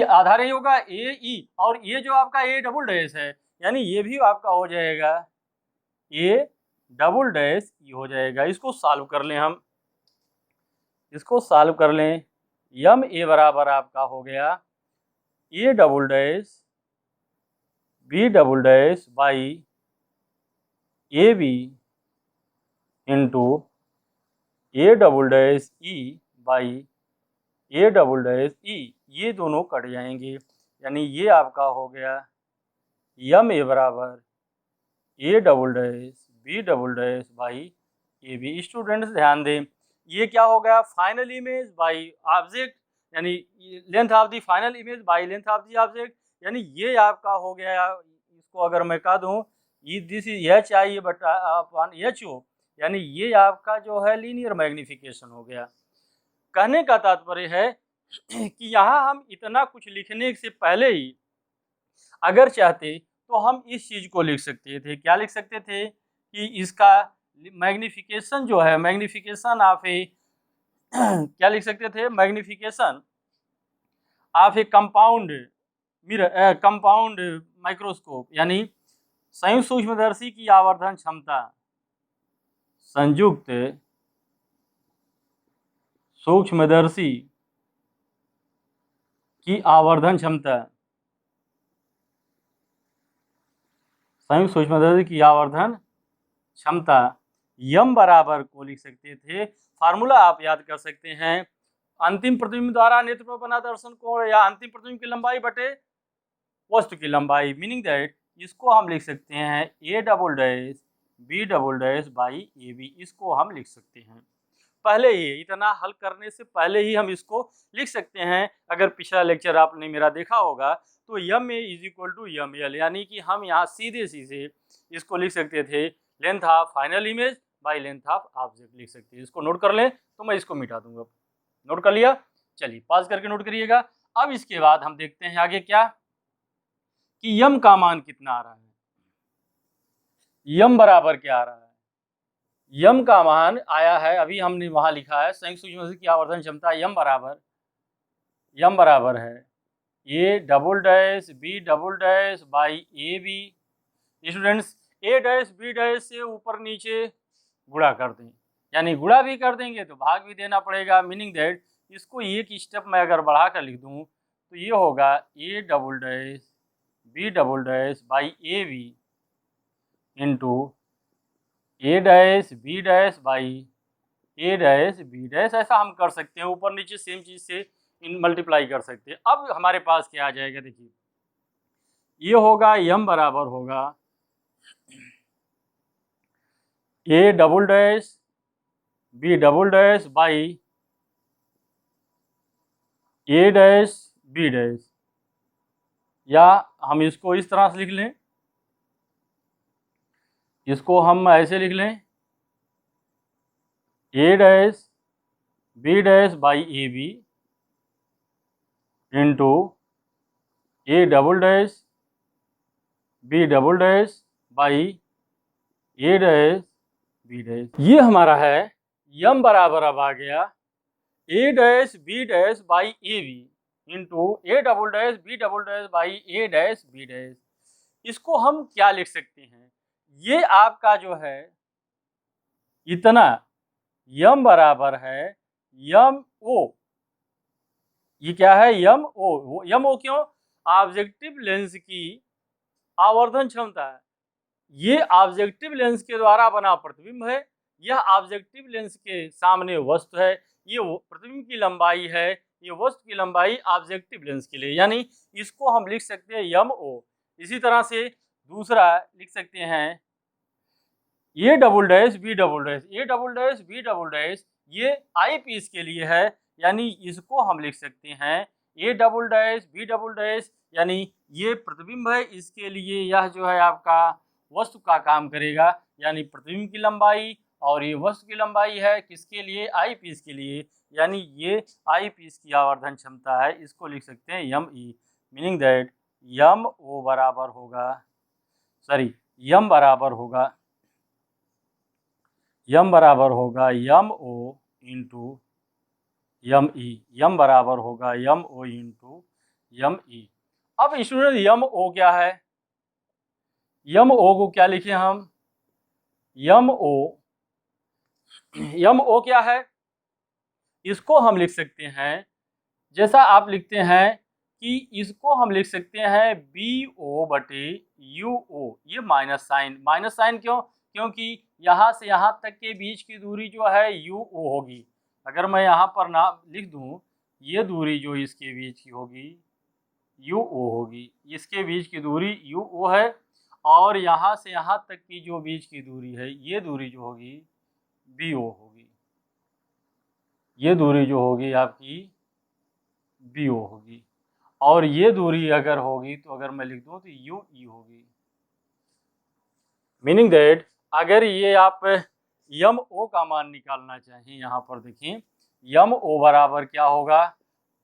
आधार ये होगा ए ई, और ये जो आपका ए डबल डैश है यानी ये भी आपका हो जाएगा ए डबल डैश ई हो जाएगा। इसको सॉल्व कर लें हम, इसको सॉल्व कर लें, यम ए बराबर आपका हो गया A double dash B double dash by A B into A double dash E by A double dash E, ये दोनों कट जाएंगे, यानी ये आपका हो गया यम ए बराबर A double dash B double dash by A B. Students ध्यान दें, ये क्या हो गया फाइनल इमेज बाई ऑब्जेक्ट, यानी length of the final image by length of the object, यानी ये आपका हो गया, इसको अगर मैं कह दूं दिस इज एच आई बटा अपॉन एच ओ, यानी ये आपका जो है लीनियर मैग्नीफिकेशन हो गया। कहने का तात्पर्य है कि यहाँ हम इतना कुछ लिखने से पहले ही अगर चाहते तो हम इस चीज को लिख सकते थे, क्या लिख सकते थे कि इसका मैग्नीफिकेशन जो है मैग्नीफिकेशन ऑफ ए क्या लिख सकते थे, magnification of A compound microscope, यानी संयुक्त सूक्ष्मदर्शी की आवर्धन क्षमता, संयुक्त सूक्ष्मदर्शी की आवर्धन क्षमता, संयुक्त सूक्ष्मदर्शी की आवर्धन क्षमता यम बराबर को लिख सकते थे, फार्मूला आप याद कर सकते हैं, अंतिम प्रतिबिंब द्वारा नेत्र पर बना दर्शन कोण या अंतिम प्रतिबिंब की लंबाई बटे वस्तु की लंबाई, मीनिंग दैट इसको हम लिख सकते हैं A double dash B double dash by A B, इसको हम लिख सकते हैं पहले ही, इतना हल करने से पहले ही हम इसको लिख सकते हैं। अगर पिछला लेक्चर आपने मेरा देखा होगा तो M A is equal to M L, यानी कि हम यहाँ सीधे इसको लिख सकते थे length of final image by length of object लिख सकते हैं। इसको नोट कर लें तो मैं इसको मिटा दूंगा, नोट कर लिया, चलिए पास करके नोट करिएगा। अब इसके बाद हम देखते हैं आगे क्या कि यम का मान कितना आ रहा है, यम बराबर क्या आ रहा है, यम का मान आया है अभी हमने वहां लिखा है संयुक्त सूक्ष्मदर्शी की आवर्धन क्षमता यम बराबर है A double dash B double dash by A B. Students A dash B dash से ऊपर नीचे गुणा कर दें, यानी गुणा भी कर देंगे तो भाग भी देना पड़ेगा, मीनिंग दैट इसको एक स्टेप में अगर बढ़ा कर लिख दूं तो ये होगा A double dash B double dash by A B into A dash B dash by A dash B dash, ऐसा हम कर सकते हैं, ऊपर नीचे सेम चीज से इन मल्टीप्लाई कर सकते हैं। अब हमारे पास क्या आ जाएगा, देखिए ये होगा यम बराबर होगा A double dash B double dash by A dash B dash, या हम इसको इस तरह से लिख लें, इसको हम ऐसे लिख लें A dash B dash by A B into A double dash B double dash by A dash B dash. ये हमारा है यम बराबर अब आ गया A dash B dash by A B into A double dash B double dash by A dash B dash. इसको हम क्या लिख सकते हैं, ये आपका जो है इतना यम बराबर है यम ओ, ये क्या है यम ओ। यम ओ क्यों, ऑब्जेक्टिव लेंस की आवर्धन क्षमता है, ये ऑब्जेक्टिव लेंस के द्वारा बना प्रतिबिंब है, यह ऑब्जेक्टिव लेंस के सामने वस्तु है, ये प्रतिबिंब की लंबाई है, ये वस्तु की लंबाई ऑब्जेक्टिव लेंस के लिए, यानी इसको हम लिख सकते हैं यम ओ। इसी तरह से दूसरा लिख सकते हैं A double dash B double dash, A double dash B double dash ये आई पीस के लिए है, यानी इसको हम लिख सकते हैं A double dash B double dash, यानी ये प्रतिबिंब है, इसके लिए यह जो है आपका वस्तु का काम करेगा, यानी प्रतिबिंब की लंबाई और ये वस्तु की लंबाई है किसके लिए, आई पीस के लिए, यानी ये आई पीस की आवर्धन क्षमता है, इसको लिख सकते हैं यम ई। मीनिंग दैट यम ओ बराबर होगा, सॉरी यम बराबर होगा यम ओ इंटू यम ई, यम बराबर होगा यम ओ इंटू यम ई। अब स्टूडेंट यम ओ क्या है, यम ओ को क्या लिखें हम, यम ओ क्या है, इसको हम लिख सकते हैं जैसा आप लिखते हैं कि इसको हम लिख सकते हैं बी ओ बटे यू ओ। ये माइनस साइन क्यों, क्योंकि यहाँ से यहाँ तक के बीच की दूरी जो है यू ओ होगी। अगर मैं यहाँ पर ना लिख दूँ, ये दूरी जो इसके बीच की होगी यू ओ होगी, इसके बीच की दूरी यू ओ है, और यहाँ से यहाँ तक की जो बीच की दूरी है ये दूरी जो होगी बी ओ होगी, ये दूरी जो होगी आपकी बी ओ होगी, और ये दूरी अगर होगी तो अगर मैं लिख दूँ तो यू ई होगी। मीनिंग दैट अगर ये आप यम ओ का मान निकालना चाहें, यहाँ पर देखें यम ओ बराबर क्या होगा,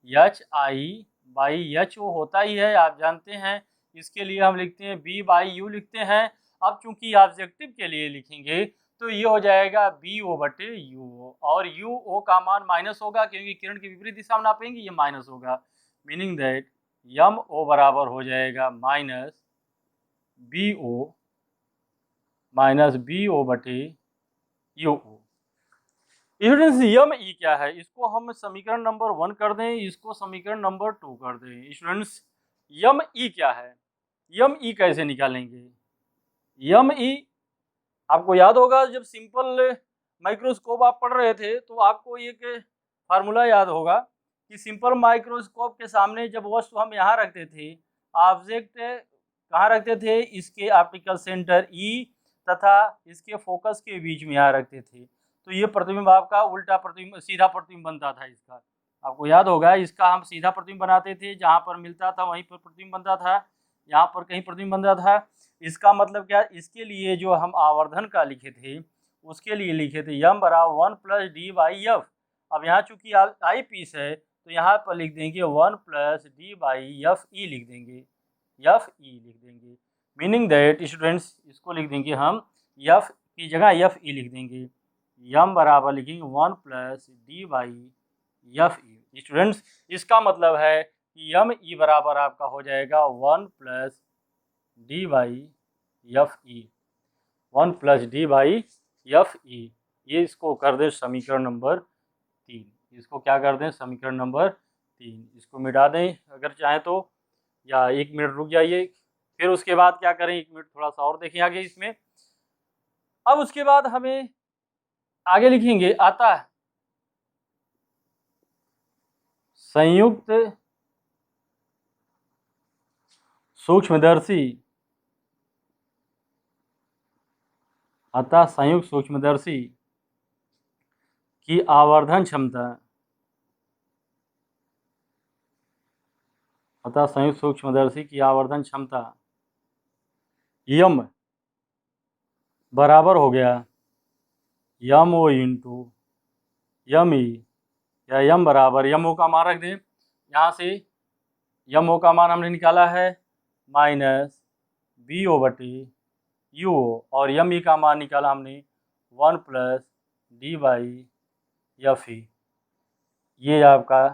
H I by H O होता ही है, आप जानते हैं, इसके लिए हम लिखते हैं बी बाई यू लिखते हैं। अब चूंकि ऑब्जेक्टिव के लिए लिखेंगे तो ये हो जाएगा बी ओ बटे यू ओ, और यू ओ का मान माइनस होगा क्योंकि किरण की विपरीत दिशा में नापेंगे, ये माइनस होगा। मीनिंग दैट यम ओ बराबर हो जाएगा माइनस बी ओ बटे यू ओ। स्टूडेंट्स यम ई क्या है, इसको हम समीकरण नंबर 1 कर दें, इसको समीकरण नंबर 2 कर दें। स्टूडेंट्स यम ई क्या है, यम ई कैसे निकालेंगे, यम ई आपको याद होगा जब सिंपल माइक्रोस्कोप आप पढ़ रहे थे तो आपको एक फार्मूला याद होगा कि सिंपल माइक्रोस्कोप के सामने जब वस्तु हम यहाँ रखते थे, ऑब्जेक्ट कहाँ रखते थे, इसके ऑप्टिकल सेंटर ई तथा इसके फोकस के बीच में यहाँ रखते थे, तो ये प्रतिबिंब आपका उल्टा प्रतिबिंब, सीधा प्रतिबिंब बनता था। इसका आपको याद होगा, इसका हम सीधा प्रतिबिंब बनाते थे, जहाँ पर मिलता था वहीं पर प्रतिबिंब बनता था, यहाँ पर कहीं प्रतिबिंब बनता था। इसका मतलब क्या, इसके लिए जो हम आवर्धन का लिखे थे उसके लिए लिखे थे यम बराबर 1 प्लस डी बाई एफ। अब यहाँ चूंकि आई पीस है तो यहाँ पर लिख देंगे 1 प्लस डी बाई एफ ई लिख देंगे, एफ ई लिख देंगे। मीनिंग दैट स्टूडेंट्स इसको लिख देंगे हम एफ की जगह एफ ई लिख देंगे, यम बराबर लिखेंगे 1 plus D by F E. Students इसका मतलब है कि यम ई बराबर आपका हो जाएगा 1 plus D by F E, 1 plus D by F E. ये इसको कर दें समीकरण नंबर 3, इसको क्या कर दें समीकरण नंबर 3, इसको मिटा दें अगर चाहें तो, या 1 मिनट रुक जाइए, फिर उसके बाद क्या करें, 1 मिनट थोड़ा सा और देखें आगे इसमें। अब उसके बाद हमें आगे लिखेंगे आता है संयुक्त सूक्ष्मदर्शी, अतः संयुक्त सूक्ष्मदर्शी की आवर्धन क्षमता, अतः संयुक्त सूक्ष्मदर्शी की आवर्धन क्षमता यम बराबर हो गया यम ओ इंटू यम ई या यम बराबर यम ओ का मान रख दें, यहाँ से यम ओ का मान हमने निकाला है माइनस बी ओ बटे यू ओ, और यम ई का मान निकाला हमने 1 plus D by F E. ये आपका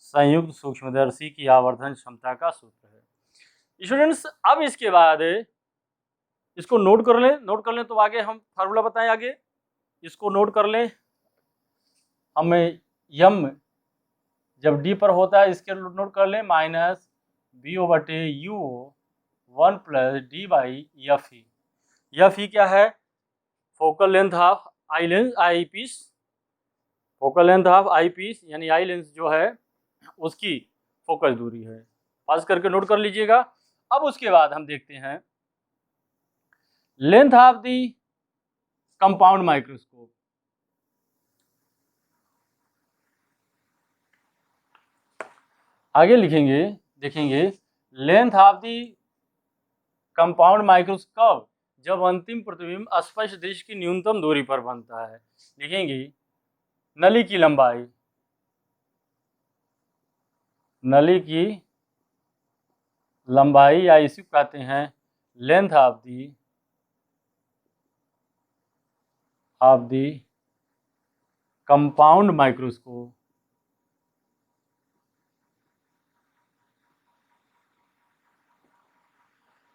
संयुक्त सूक्ष्मदर्शी की आवर्धन क्षमता का सूत्र है। स्टूडेंट्स अब इसके बाद इसको नोट कर लें तो आगे हम फार्मूला बताएं। आगे इसको नोट कर लें, हमें यम जब डी पर होता है इसके नोट कर लें माइनस बी ओ बटे U 1 plus D by F E. F E क्या है? Focal length of eye piece, focal length of eye piece यानी आई लेंस जो है उसकी फोकस दूरी है। पास करके नोट कर लीजिएगा। अब उसके बाद हम देखते हैं length of the compound microscope. आगे लिखेंगे, देखेंगे length of the compound microscope जब अंतिम प्रतिबिंब स्पष्ट दृश्य की न्यूनतम दूरी पर बनता है। लिखेंगे नली की लंबाई, नली की लंबाई या इसी को कहते हैं length of the compound microscope.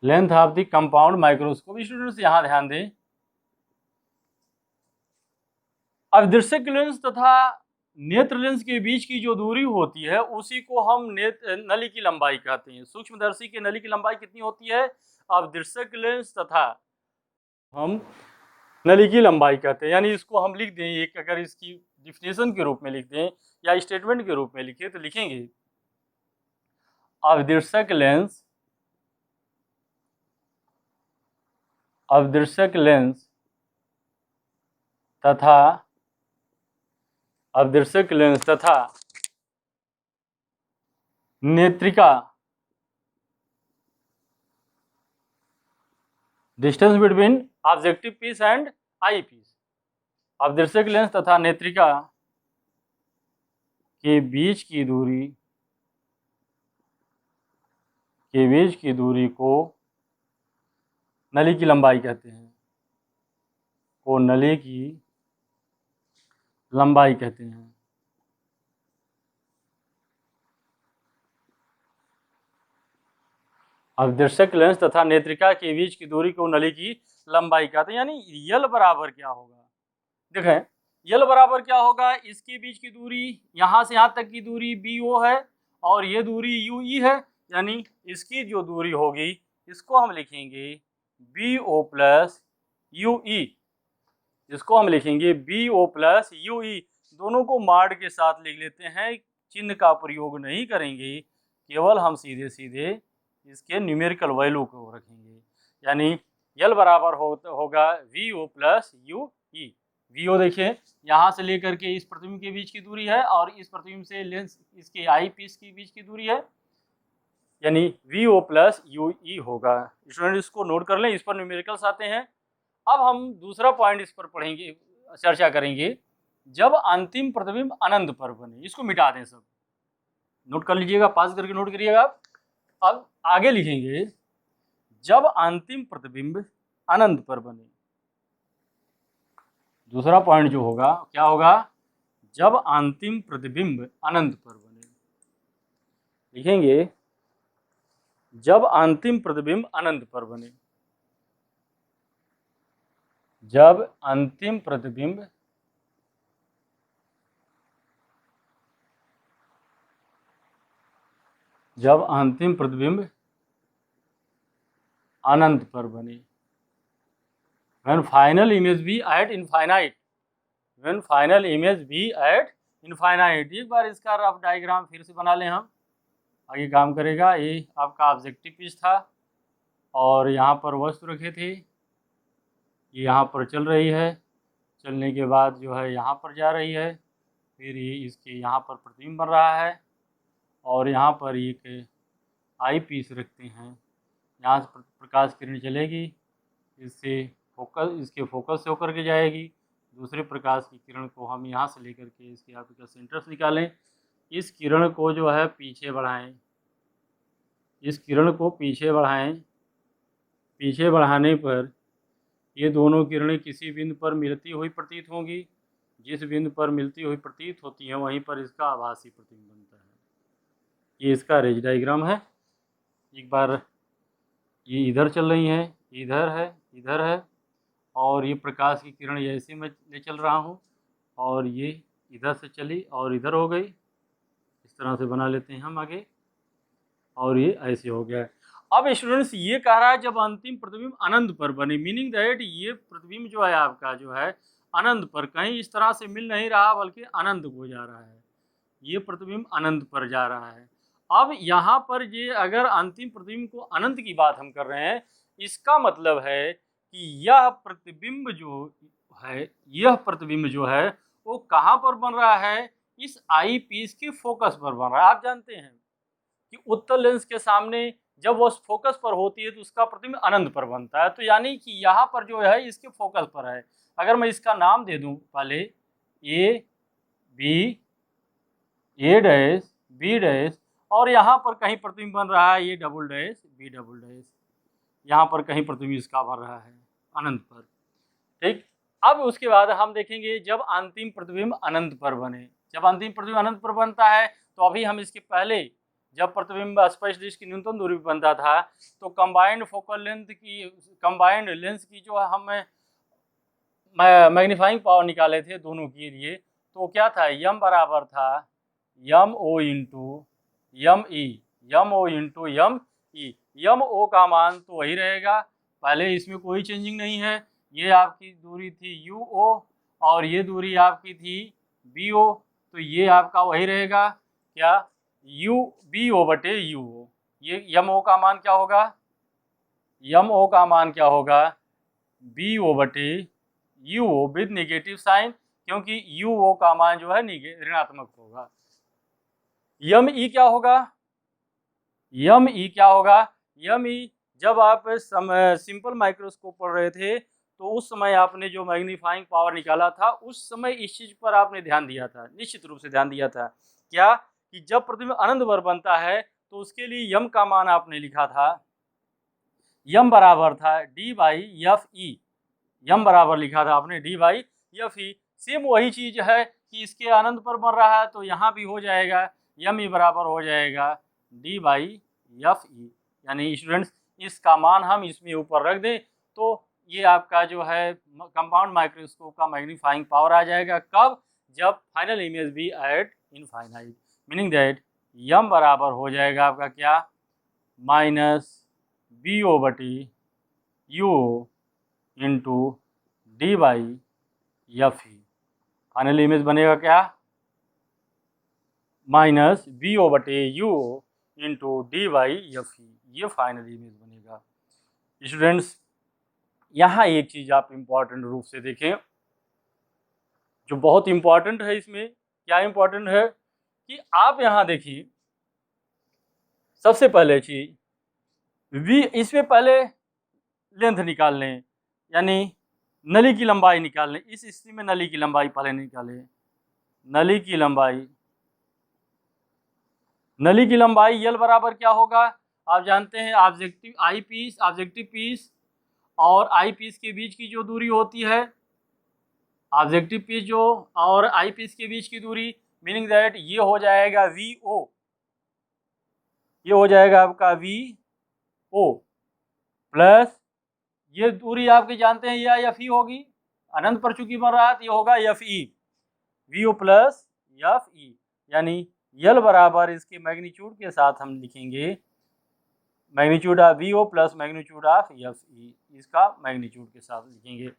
Length of the compound microscope. Students यहाँ ध्यान दें, अविदृश्यक लेंस तथा नेत्र लेंस के बीच की जो दूरी होती है उसी को हम नली की लंबाई कहते हैं। सूक्ष्मदर्शी की नली की लंबाई कितनी होती है? अविदृश्यक लेंस तथा हम नली की लंबाई कहते हैं। यानी इसको हम लिख दें, एक अगर इसकी डिफिनेशन के रूप में लिख दें या स्टेटमेंट के रूप में लिखे तो लिखेंगे अविदृश्यक लेंस, अविदृश्यक लेंस तथा अविदृश्यक लेंस तथा नेत्रिका, distance between objective piece and eyepiece, अविदृश्यक लेंस तथा नेत्रिका के बीच की दूरी को नली की लंबाई कहते हैं, को नली की लंबाई कहते हैं। अविदृश्यक लेंस तथा नेत्रिका के बीच की दूरी को नली की लंबाई कहते हैं। यानी यल बराबर क्या होगा? देखें यल बराबर क्या होगा, इसके बीच की दूरी यहाँ से यहाँ तक की दूरी बी ओ है और ये दूरी यू ई है। यानी इसकी जो दूरी होगी इसको हम लिखेंगे B O plus U E, इसको हम लिखेंगे B O plus U E. दोनों को माड के साथ लिख लेते हैं, चिन्ह का प्रयोग नहीं करेंगे, केवल हम सीधे सीधे इसके न्यूमेरिकल वैल्यू को रखेंगे। यानी यल बराबर होगा V O plus U E. V O देखिए यहाँ से लेकर के इस प्रतिबिंब के बीच की दूरी है और इस प्रतिबिंब से लेंस इसके आई पीस के बीच की दूरी है, यानी V O plus U E होगा। स्टूडेंट इसको नोट कर लें, इस पर न्यूमेरिकल्स आते हैं। अब हम दूसरा पॉइंट इस पर पढ़ेंगे, चर्चा करेंगे जब अंतिम प्रतिबिंब अनंत पर बने। इसको मिटा दें, सब नोट कर लीजिएगा, पास करके नोट करिएगा। अब आगे लिखेंगे जब अंतिम प्रतिबिंब अनंत पर बने। दूसरा पॉइंट जो होगा क्या होगा? जब अंतिम प्रतिबिंब अनंत पर बने। लिखेंगे जब अंतिम प्रतिबिंब अनंत पर बने, जब अंतिम प्रतिबिंब अनंत पर बने। When final image be at infinite, when final image be at infinite। एक बार इसका रफ डायग्राम फिर से बना लें हम, आगे काम करेगा। ये आपका ऑब्जेक्टिव पीस था और यहाँ पर वस्तु रखे थे, ये यहाँ पर चल रही है, चलने के बाद जो है यहाँ पर जा रही है, फिर ये इसके यहाँ पर प्रतिबिंब बन रहा है और यहाँ पर एक आई पीस रखते हैं, यहाँ से प्रकाश किरण चलेगी, इससे फोकस, इसके फोकस से होकर के जाएगी, दूसरे प्रकाश की किरण को हम यहाँ से लेकर के इसके ऑप्टिकल सेंटर से निकालें, इस किरण को जो है पीछे बढ़ाएं, इस किरण को पीछे बढ़ाएं, पीछे बढ़ाने पर ये दोनों किरणें किसी बिंदु पर मिलती हुई प्रतीत होंगी, जिस बिंदु पर मिलती हुई प्रतीत होती हैं वहीं पर इसका आभासी प्रतिबिंब बनता है। ये इसका रेज डायग्राम है। एक बार ये इधर चल रही हैं, इधर है और ये प्रकाश की किरण ऐसे मैं ले चल रहा हूँ और ये इधर से चली और इधर हो गई। इस तरह से बना लेते हैं हम आगे और ये ऐसे हो गया। अब स्टूडेंट्स ये कह रहा है जब अंतिम प्रतिबिंब अनंत पर बने, मीनिंग दैट ये प्रतिबिंब जो है आपका जो है अनंत पर, कहीं इस तरह से मिल नहीं रहा बल्कि अनंत को जा रहा है, ये प्रतिबिंब अनंत पर जा रहा है। अब यहाँ पर ये अगर अंतिम प्रतिबिंब को अनंत की बात हम कर रहे हैं, इसका मतलब है कि यह प्रतिबिंब जो है वो कहाँ पर बन रहा है, इस आई पीस के फोकस पर बन रहा है। आप जानते हैं कि उत्तल लेंस के सामने जब वो फोकस पर होती है तो उसका प्रतिबिंब अनंत पर बनता है, तो यानी कि यहाँ पर जो है इसके फोकस पर है। अगर मैं इसका नाम दे दूं पहले A B, A dash B dash, और यहाँ पर कहीं प्रतिबिंब बन रहा है A double dash B double dash, यहाँ पर कहीं प्रतिबिंब इसका बन रहा है अनंत पर। ठीक, अब उसके बाद हम देखेंगे जब अंतिम प्रतिबिंब अनंत पर बने, जब अंतिम प्रतिबिंब अनंत पर बनता है तो अभी हम इसके पहले जब प्रतिबिंब स्पर्श डिस्क की न्यूनतम दूरी पर बनता था तो कंबाइंड लेंस की जो हमें मैग्नीफाइंग पावर निकाले थे दोनों के लिए, तो क्या था, यम बराबर था यम ओ इंटू यम ई, यम ओ इंटू यम ई। यम ओ का मान तो वही रहेगा, पहले इसमें कोई चेंजिंग नहीं है। ये आपकी दूरी थी यू ओ और ये दूरी आपकी थी बी ओ, तो ये आपका वही रहेगा क्या, यू बी ओ बटे यू ओ। ये यम ओ का मान क्या होगा, यम ओ का मान क्या होगा, बी ओ बटे U O with negative sign, क्योंकि यू ओ का मान जो है ऋणात्मक होगा। यम ई क्या होगा, यम ई क्या होगा, यम ई जब आप सिंपल माइक्रोस्कोप पढ़ रहे थे तो उस समय आपने जो मैग्नीफाइंग पावर निकाला था उस समय इस चीज पर आपने ध्यान दिया था, निश्चित रूप से ध्यान दिया था, क्या कि जब प्रतिबिंब अनंत पर बनता है तो उसके लिए यम का मान आपने लिखा था, यम बराबर था डी बाई एफ ई, यम बराबर लिखा था आपने D by F E. Same वही चीज है कि इसके अनंत पर बन रहा है तो यहाँ भी हो जाएगा, यम ई बराबर हो जाएगा डी बाई एफ ई। यानी स्टूडेंट्स इसका मान हम इसमें ऊपर रख दें तो ये आपका जो है कंपाउंड माइक्रोस्कोप का मैग्नीफाइंग पावर आ जाएगा। कब, जब final image be at infinite, meaning that M बराबर हो जाएगा आपका क्या, माइनस बी ओ बटी U into D by F E. Final image बनेगा क्या, माइनस बी ओ बटे U into D by F E, ये फाइनल इमेज बनेगा। स्टूडेंट्स यहाँ एक चीज़ आप इम्पॉर्टेंट रूप से देखें जो बहुत इम्पॉर्टेंट है, इसमें क्या इम्पॉर्टेंट है कि आप यहाँ देखिए, सबसे पहले चीज वी, इसमें पहले लेंथ निकाल लें, यानी नली की लंबाई निकाल लें। इस स्थिति में नली की लंबाई पहले निकालें, नली की लंबाई यल बराबर क्या होगा, आप जानते हैं ऑब्जेक्टिव पीस और आई पीस के बीच की जो दूरी होती है, ऑब्जेक्टिव पीस जो और आई पीस के बीच की दूरी, मीनिंग दैट ये हो जाएगा वी ओ, ये हो जाएगा आपका वी ओ प्लस ये दूरी आपके जानते हैं या एफ ई होगी, अनंत पर चूंकि बन रहा है तो ये होगा F E, V O plus F E. यानी यल बराबर इसके मैग्नीट्यूड के साथ हम लिखेंगे magnitude of V O plus magnitude of F E, इसका मैग्नीट्यूड के साथ लिखेंगे।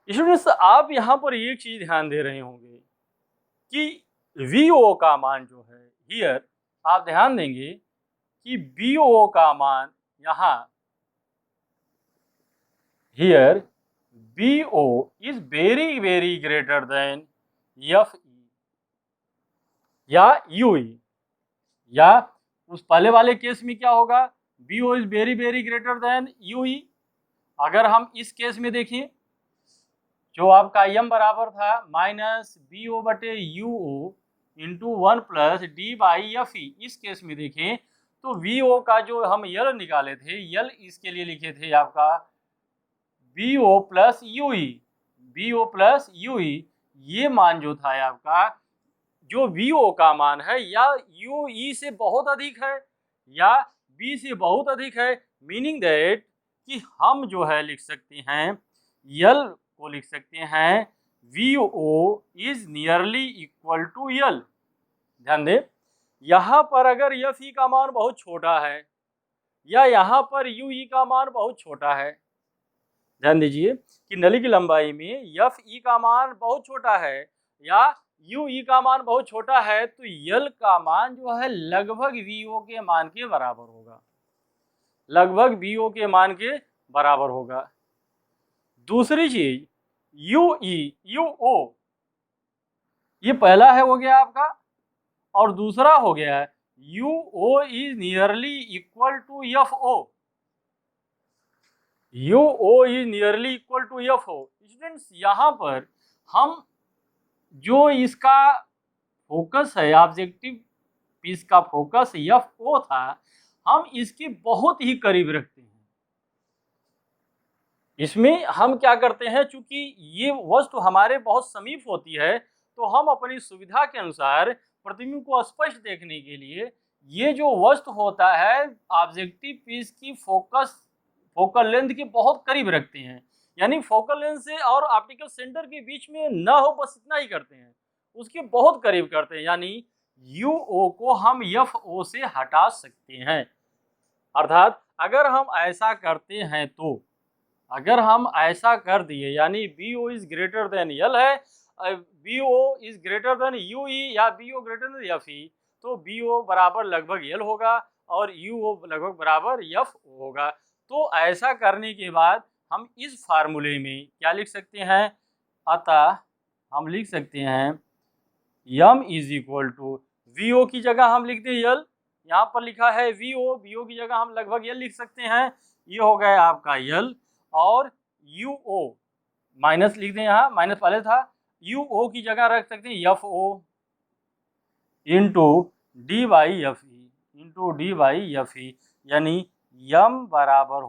स्टूडेंट्स आप यहाँ पर एक चीज ध्यान दे रहे होंगे कि वी ओ का मान जो है हियर, आप ध्यान देंगे कि बी ओ का मान यहाँ here B O is very very greater than F E या यू ई, या उस पहले वाले केस में क्या होगा, B O is very very greater than U E. अगर हम इस केस में देखें जो आपका m बराबर था माइनस बी ओ बटे U O into 1 plus D by F E. इस केस में देखें तो वी ओ का जो हम यल निकाले थे, यल इसके लिए लिखे थे आपका B O plus U E, B O plus U E. ये मान जो था आपका, जो वी ओ का मान है या यू ई से बहुत अधिक है या बी से बहुत अधिक है, मीनिंग दैट कि हम जो है लिख सकते हैं यल को लिख सकते हैं V O is nearly equal to L. ध्यान दें, यहाँ पर अगर एफ ई का मान बहुत छोटा है या यहाँ पर यू ई का मान बहुत छोटा है, ध्यान दीजिए कि नली की लंबाई में एफ ई का मान बहुत छोटा है या यू ई का मान बहुत छोटा है, तो यल का मान जो है लगभग वी ओ के मान के बराबर होगा, लगभग वी ओ के मान के बराबर होगा। दूसरी चीज यू ई यू ओ, ये पहला है हो गया आपका, और दूसरा हो गया है U O is nearly equal to F O, U O is nearly equal to F O. Students, यहाँ पर हम जो इसका फोकस है, ऑब्जेक्टिव पीस का फोकस एफ ओ था, हम इसके बहुत ही करीब रखते हैं। इसमें हम क्या करते हैं, चूंकि ये वस्तु हमारे बहुत समीप होती है, तो हम अपनी सुविधा के अनुसार प्रतिबिंब को स्पष्ट देखने के लिए ये जो वस्तु होता है ऑब्जेक्टिव पीस की फोकल लेंथ के बहुत करीब रखते हैं। यानी फोकल लेंथ से और ऑप्टिकल सेंटर के बीच में ना हो, बस इतना ही करते हैं, उसके बहुत करीब करते हैं। यानी यू ओ को हम एफ ओ से हटा सकते हैं। अर्थात अगर हम ऐसा करते हैं तो, अगर हम ऐसा कर दिए यानी B O is greater than L है, B O is greater than U E या B O greater than F E, तो बी ओ बराबर लगभग यल होगा और यू ओ लगभग बराबर एफ होगा। तो ऐसा करने के बाद हम इस फार्मूले में क्या लिख सकते हैं, अतः हम लिख सकते हैं M is equal to V O की जगह हम लिखते हैं यल, यहाँ पर लिखा है वी ओ की जगह हम लगभग यल लिख सकते हैं, ये हो गया आपका यल, और यू ओ माइनस लिख दें, यहाँ माइनस पहले था, यू ओ की जगह रख सकते हैं F O into D by F E, into D by F E. यानी यम बराबर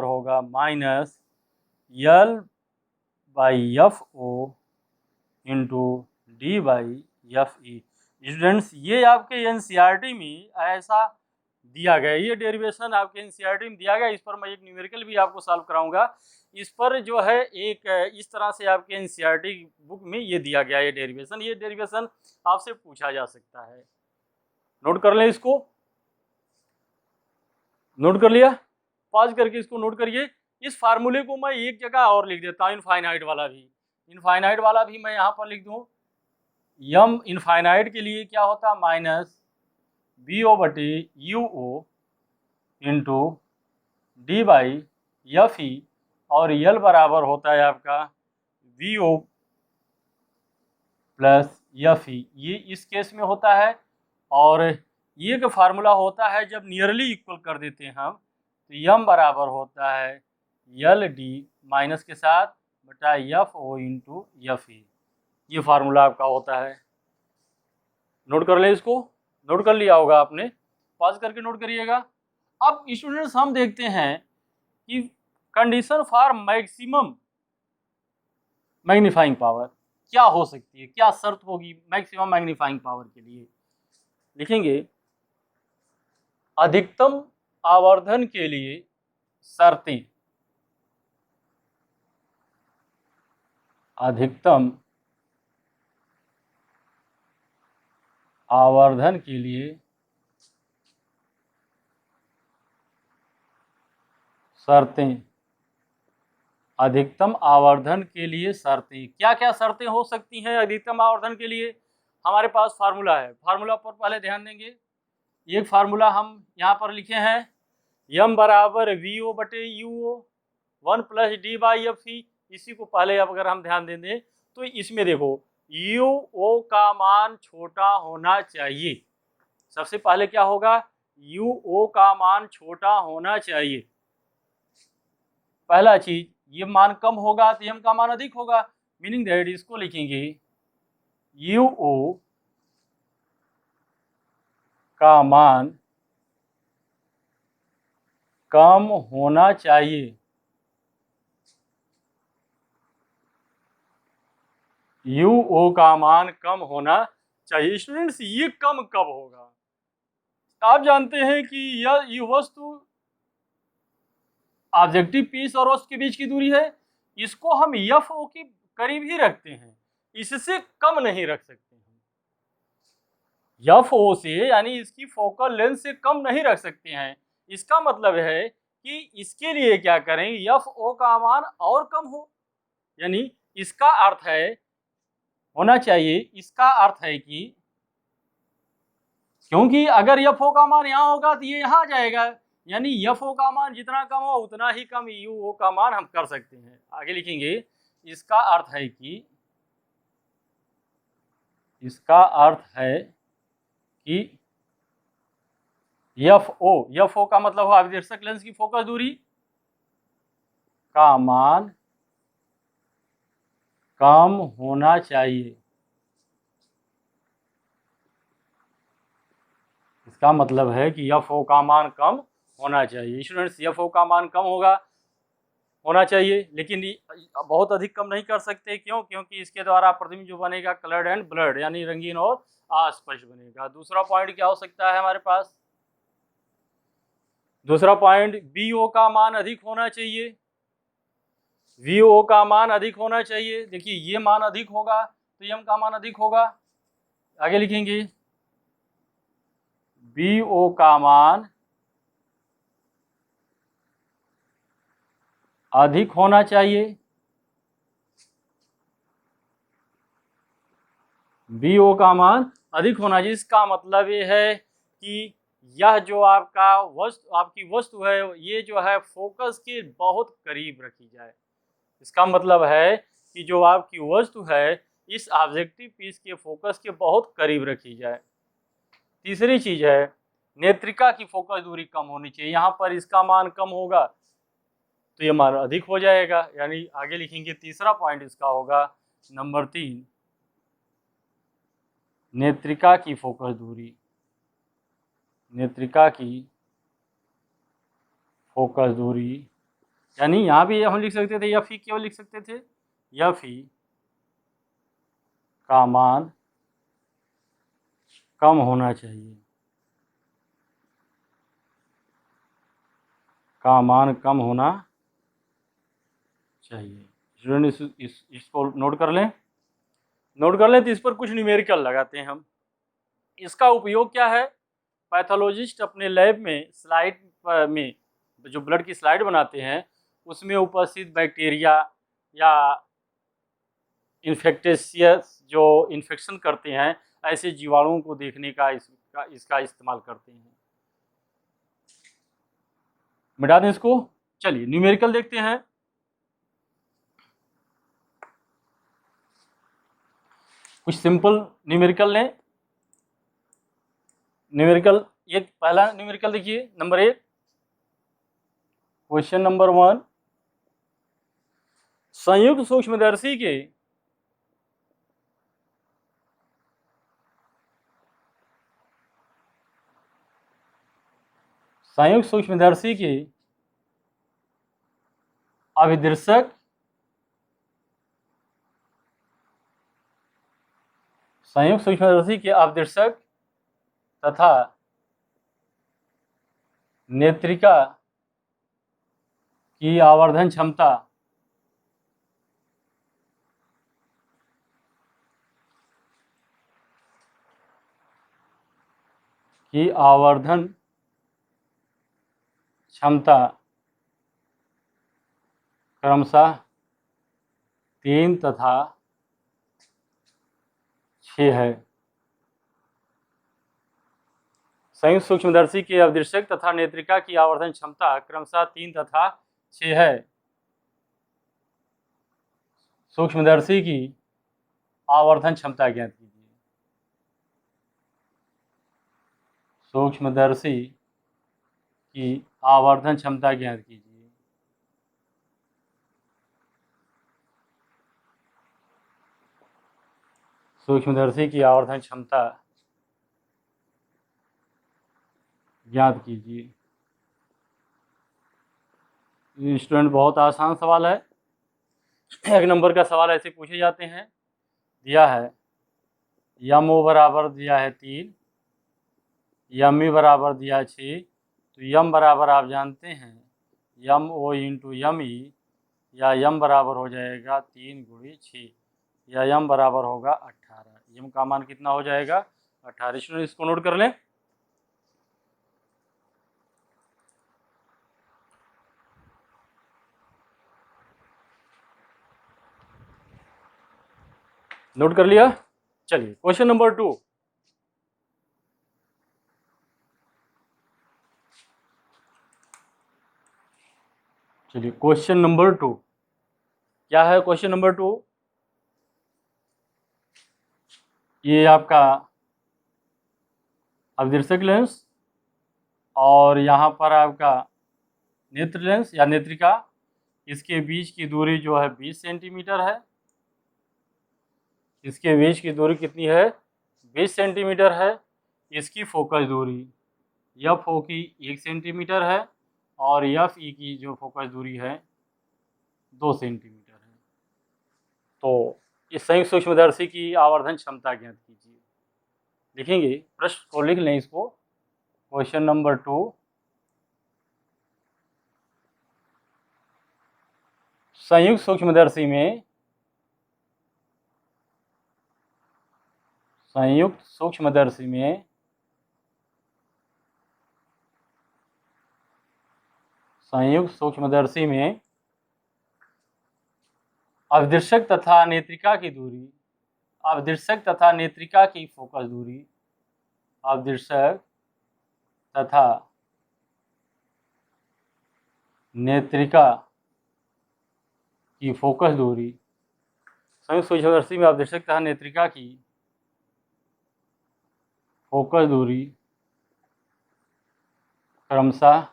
होगा minus L by F O into D by F E. Students, ये आपके एनसीईआरटी में ऐसा दिया गया, ये डेरिवेशन आपके एनसीईआरटी में दिया गया। इस पर मैं एक न्यूमेरिकल भी आपको सॉल्व कराऊंगा। इस पर जो है एक इस तरह से आपके एनसीईआरटी बुक में ये दिया गया ये डेरिवेशन आपसे पूछा जा सकता है। नोट कर लें, इसको नोट कर लिया, पॉज करके इसको नोट करिए। इस फार्मूले को मैं एक जगह और लिख देता हूँ, इनफाइनाइट वाला भी मैं यहाँ पर लिख दूँ। यम इनफाइनाइट के लिए क्या होता, माइनस बी ओ बटे U O into D by F E, और यल बराबर होता है आपका V O plus F E, ये इस केस में होता है। और ये का फार्मूला होता है जब नियरली इक्वल कर देते हैं हम, तो यम बराबर होता है यल डी माइनस के साथ बटा F O into F E, ये फार्मूला आपका होता है। नोट कर ले, इसको नोट कर लिया होगा आपने, पॉज करके नोट करिएगा। अब स्टूडेंट्स, हम देखते हैं कि condition for maximum magnifying power क्या हो सकती है, क्या शर्त होगी मैक्सिमम मैग्नीफाइंग पावर के लिए। लिखेंगे अधिकतम आवर्धन के लिए शर्तें, अधिकतम आवर्धन के लिए शर्तें, अधिकतम आवर्धन के लिए शर्तें, क्या क्या शर्तें हो सकती हैं अधिकतम आवर्धन के लिए। हमारे पास फार्मूला है, फार्मूला पर पहले ध्यान देंगे। एक फार्मूला हम यहाँ पर लिखे हैं, यम बराबर वी ओ बटे U O 1 plus D by F E. इसी को पहले अब अगर हम ध्यान दें तो इसमें देखो यू ओ का मान छोटा होना चाहिए। सबसे पहले क्या होगा, यू ओ का मान छोटा होना चाहिए। पहला चीज, ये मान कम होगा तो m का मान अधिक होगा, मीनिंग दैट इसको लिखेंगे UO का मान कम होना चाहिए। UO का मान कम होना चाहिए। स्टूडेंट्स, ये कम कब होगा? आप जानते हैं कि ये वस्तु ऑब्जेक्टिव पीस और वस्तु के बीच की दूरी है, इसको हम FO के करीब ही रखते हैं, इससे कम नहीं रख सकते हैं। FO से यानी इसकी फोकल लेंथ से कम नहीं रख सकते हैं। इसका मतलब है कि इसके लिए क्या करें, FO का मान और कम हो, यानी इसका अर्थ है होना चाहिए, इसका अर्थ है कि क्योंकि अगर FO का मान यहाँ होगा तो ये यहाँ आ जाएगा, यानी FO का मान जितना कम हो उतना ही कम UO का मान हम कर सकते हैं। आगे लिखेंगे, इसका अर्थ है कि FO का मतलब हो अभिदर्शक लेंस की फोकस दूरी का मान कम होना चाहिए। इसका मतलब है कि FO का मान कम होना चाहिए। स्टूडेंट्स, FO का मान कम होना चाहिए, लेकिन बहुत अधिक कम नहीं कर सकते। क्यों? क्योंकि इसके द्वारा प्रतिबिंब जो बनेगा कलर्ड एंड ब्लर्ड, यानी रंगीन और अस्पष्ट बनेगा। दूसरा पॉइंट क्या हो सकता है हमारे पास? दूसरा पॉइंट, VO का मान अधिक होना चाहिए। VO का मान अधिक होना चाहिए। देखिए, ये मान अधिक होगा तो M का मान अधिक होगा। आगे लिखेंगे, VO का मान अधिक होना चाहिए। VO का मान अधिक होना चाहिए। इसका मतलब ये है कि यह जो आपकी वस्तु है, ये जो है फोकस के बहुत करीब रखी जाए। इसका मतलब है कि जो आपकी वस्तु है इस ऑब्जेक्टिव पीस के फोकस के बहुत करीब रखी जाए। तीसरी चीज है, नेत्रिका की फोकस दूरी कम होनी चाहिए। यहाँ पर इसका मान कम होगा तो ये मान अधिक हो जाएगा, यानी आगे लिखेंगे तीसरा पॉइंट इसका होगा नंबर 3, नेत्रिका की फोकस दूरी। नेत्रिका की फोकस दूरी, यानी यहाँ भी हम लिख सकते थे FE, क्यों लिख सकते थे? FE का मान कम होना चाहिए। का मान कम होना चाहिए। स्टूडेंट, इसको नोट कर लें। तो इस पर कुछ न्यूमेरिकल लगाते हैं हम। इसका उपयोग क्या है? पैथोलॉजिस्ट अपने लैब में स्लाइड में जो ब्लड की स्लाइड बनाते हैं उसमें उपस्थित बैक्टीरिया या इन्फेक्टेशियस जो इन्फेक्शन करते हैं ऐसे जीवाणुओं को देखने का इसका इस्तेमाल करते हैं। मिटा दें इसको। चलिए न्यूमेरिकल देखते हैं। कुछ सिंपल न्यूमेरिकल लें। न्यूमेरिकल, एक पहला न्यूमेरिकल देखिए, नंबर 1, क्वेश्चन नंबर 1, संयुक्त सूक्ष्मदर्शी के अभिदर्शक संयुक्त सूक्ष्मदर्शी के अभिदर्शक तथा नेत्रिका की आवर्धन क्षमता क्रमशः 3 तथा 6 है। संयुक्त सूक्ष्मदर्शी के अभिदर्शक तथा नेत्रिका की आवर्धन क्षमता क्रमशः 3 तथा 6 है। सूक्ष्मदर्शी की आवर्धन क्षमता ज्ञात कीजिए। सूक्ष्मदर्शी की आवर्धन क्षमता ज्ञात कीजिए। सूक्ष्मदर्शी की आवर्धन क्षमता ज्ञात कीजिए। स्टूडेंट बहुत आसान सवाल है, 1 नंबर का सवाल ऐसे पूछे जाते हैं। दिया है यम ओ बराबर दिया है 3, यम ई बराबर दिया है 6, तो यम बराबर आप जानते हैं यम ओ इंटू यम ई, या यम बराबर हो जाएगा 3 गुणी 6, या यम बराबर होगा 18। यम का मान कितना हो जाएगा 18। स्टूडेंट इसको नोट कर लें। नोट कर लिया। चलिए क्वेश्चन नंबर 2। चलिए क्वेश्चन नंबर 2 क्या है? क्वेश्चन नंबर 2 ये आपका अवदर्शक लेंस और यहाँ पर आपका नेत्र लेंस या नेत्रिका, इसके बीच की दूरी जो है 20 सेंटीमीटर है। इसके बीच की दूरी कितनी है? 20 सेंटीमीटर है। इसकी फोकस दूरी एफ ओ की 1 सेंटीमीटर है और एफ ई की जो फोकस दूरी है 2 सेंटीमीटर है। तो इस संयुक्त सूक्ष्मदर्शी की आवर्धन क्षमता ज्ञात कीजिए। लिखेंगे, प्रश्न को लिख लें इसको। क्वेश्चन नंबर 2, संयुक्त सूक्ष्मदर्शी में संयुक्त सूक्ष्मदर्शी में अवदर्शक तथा नेत्रिका की दूरी, अवदर्शक तथा नेत्रिका की फोकस दूरी, अवदर्शक तथा नेत्रिका की फोकस दूरी, संयुक्त सूक्ष्मदर्शी में अवदर्शक तथा नेत्रिका की फोकस दूरी क्रमशः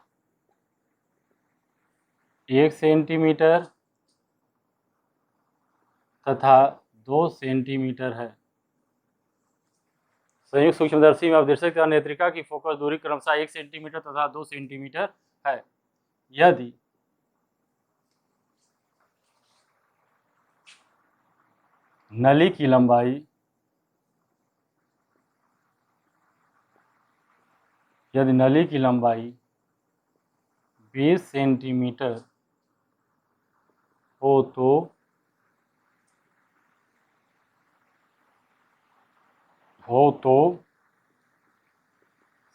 1 सेंटीमीटर तथा 2 सेंटीमीटर है। संयुक्त सूक्ष्मदर्शी में अवदर्शक तथा नेत्रिका की फोकस दूरी क्रमशः 1 सेंटीमीटर तथा 2 सेंटीमीटर है। यदि नली की लंबाई यदि नली की लंबाई 20 सेंटीमीटर हो तो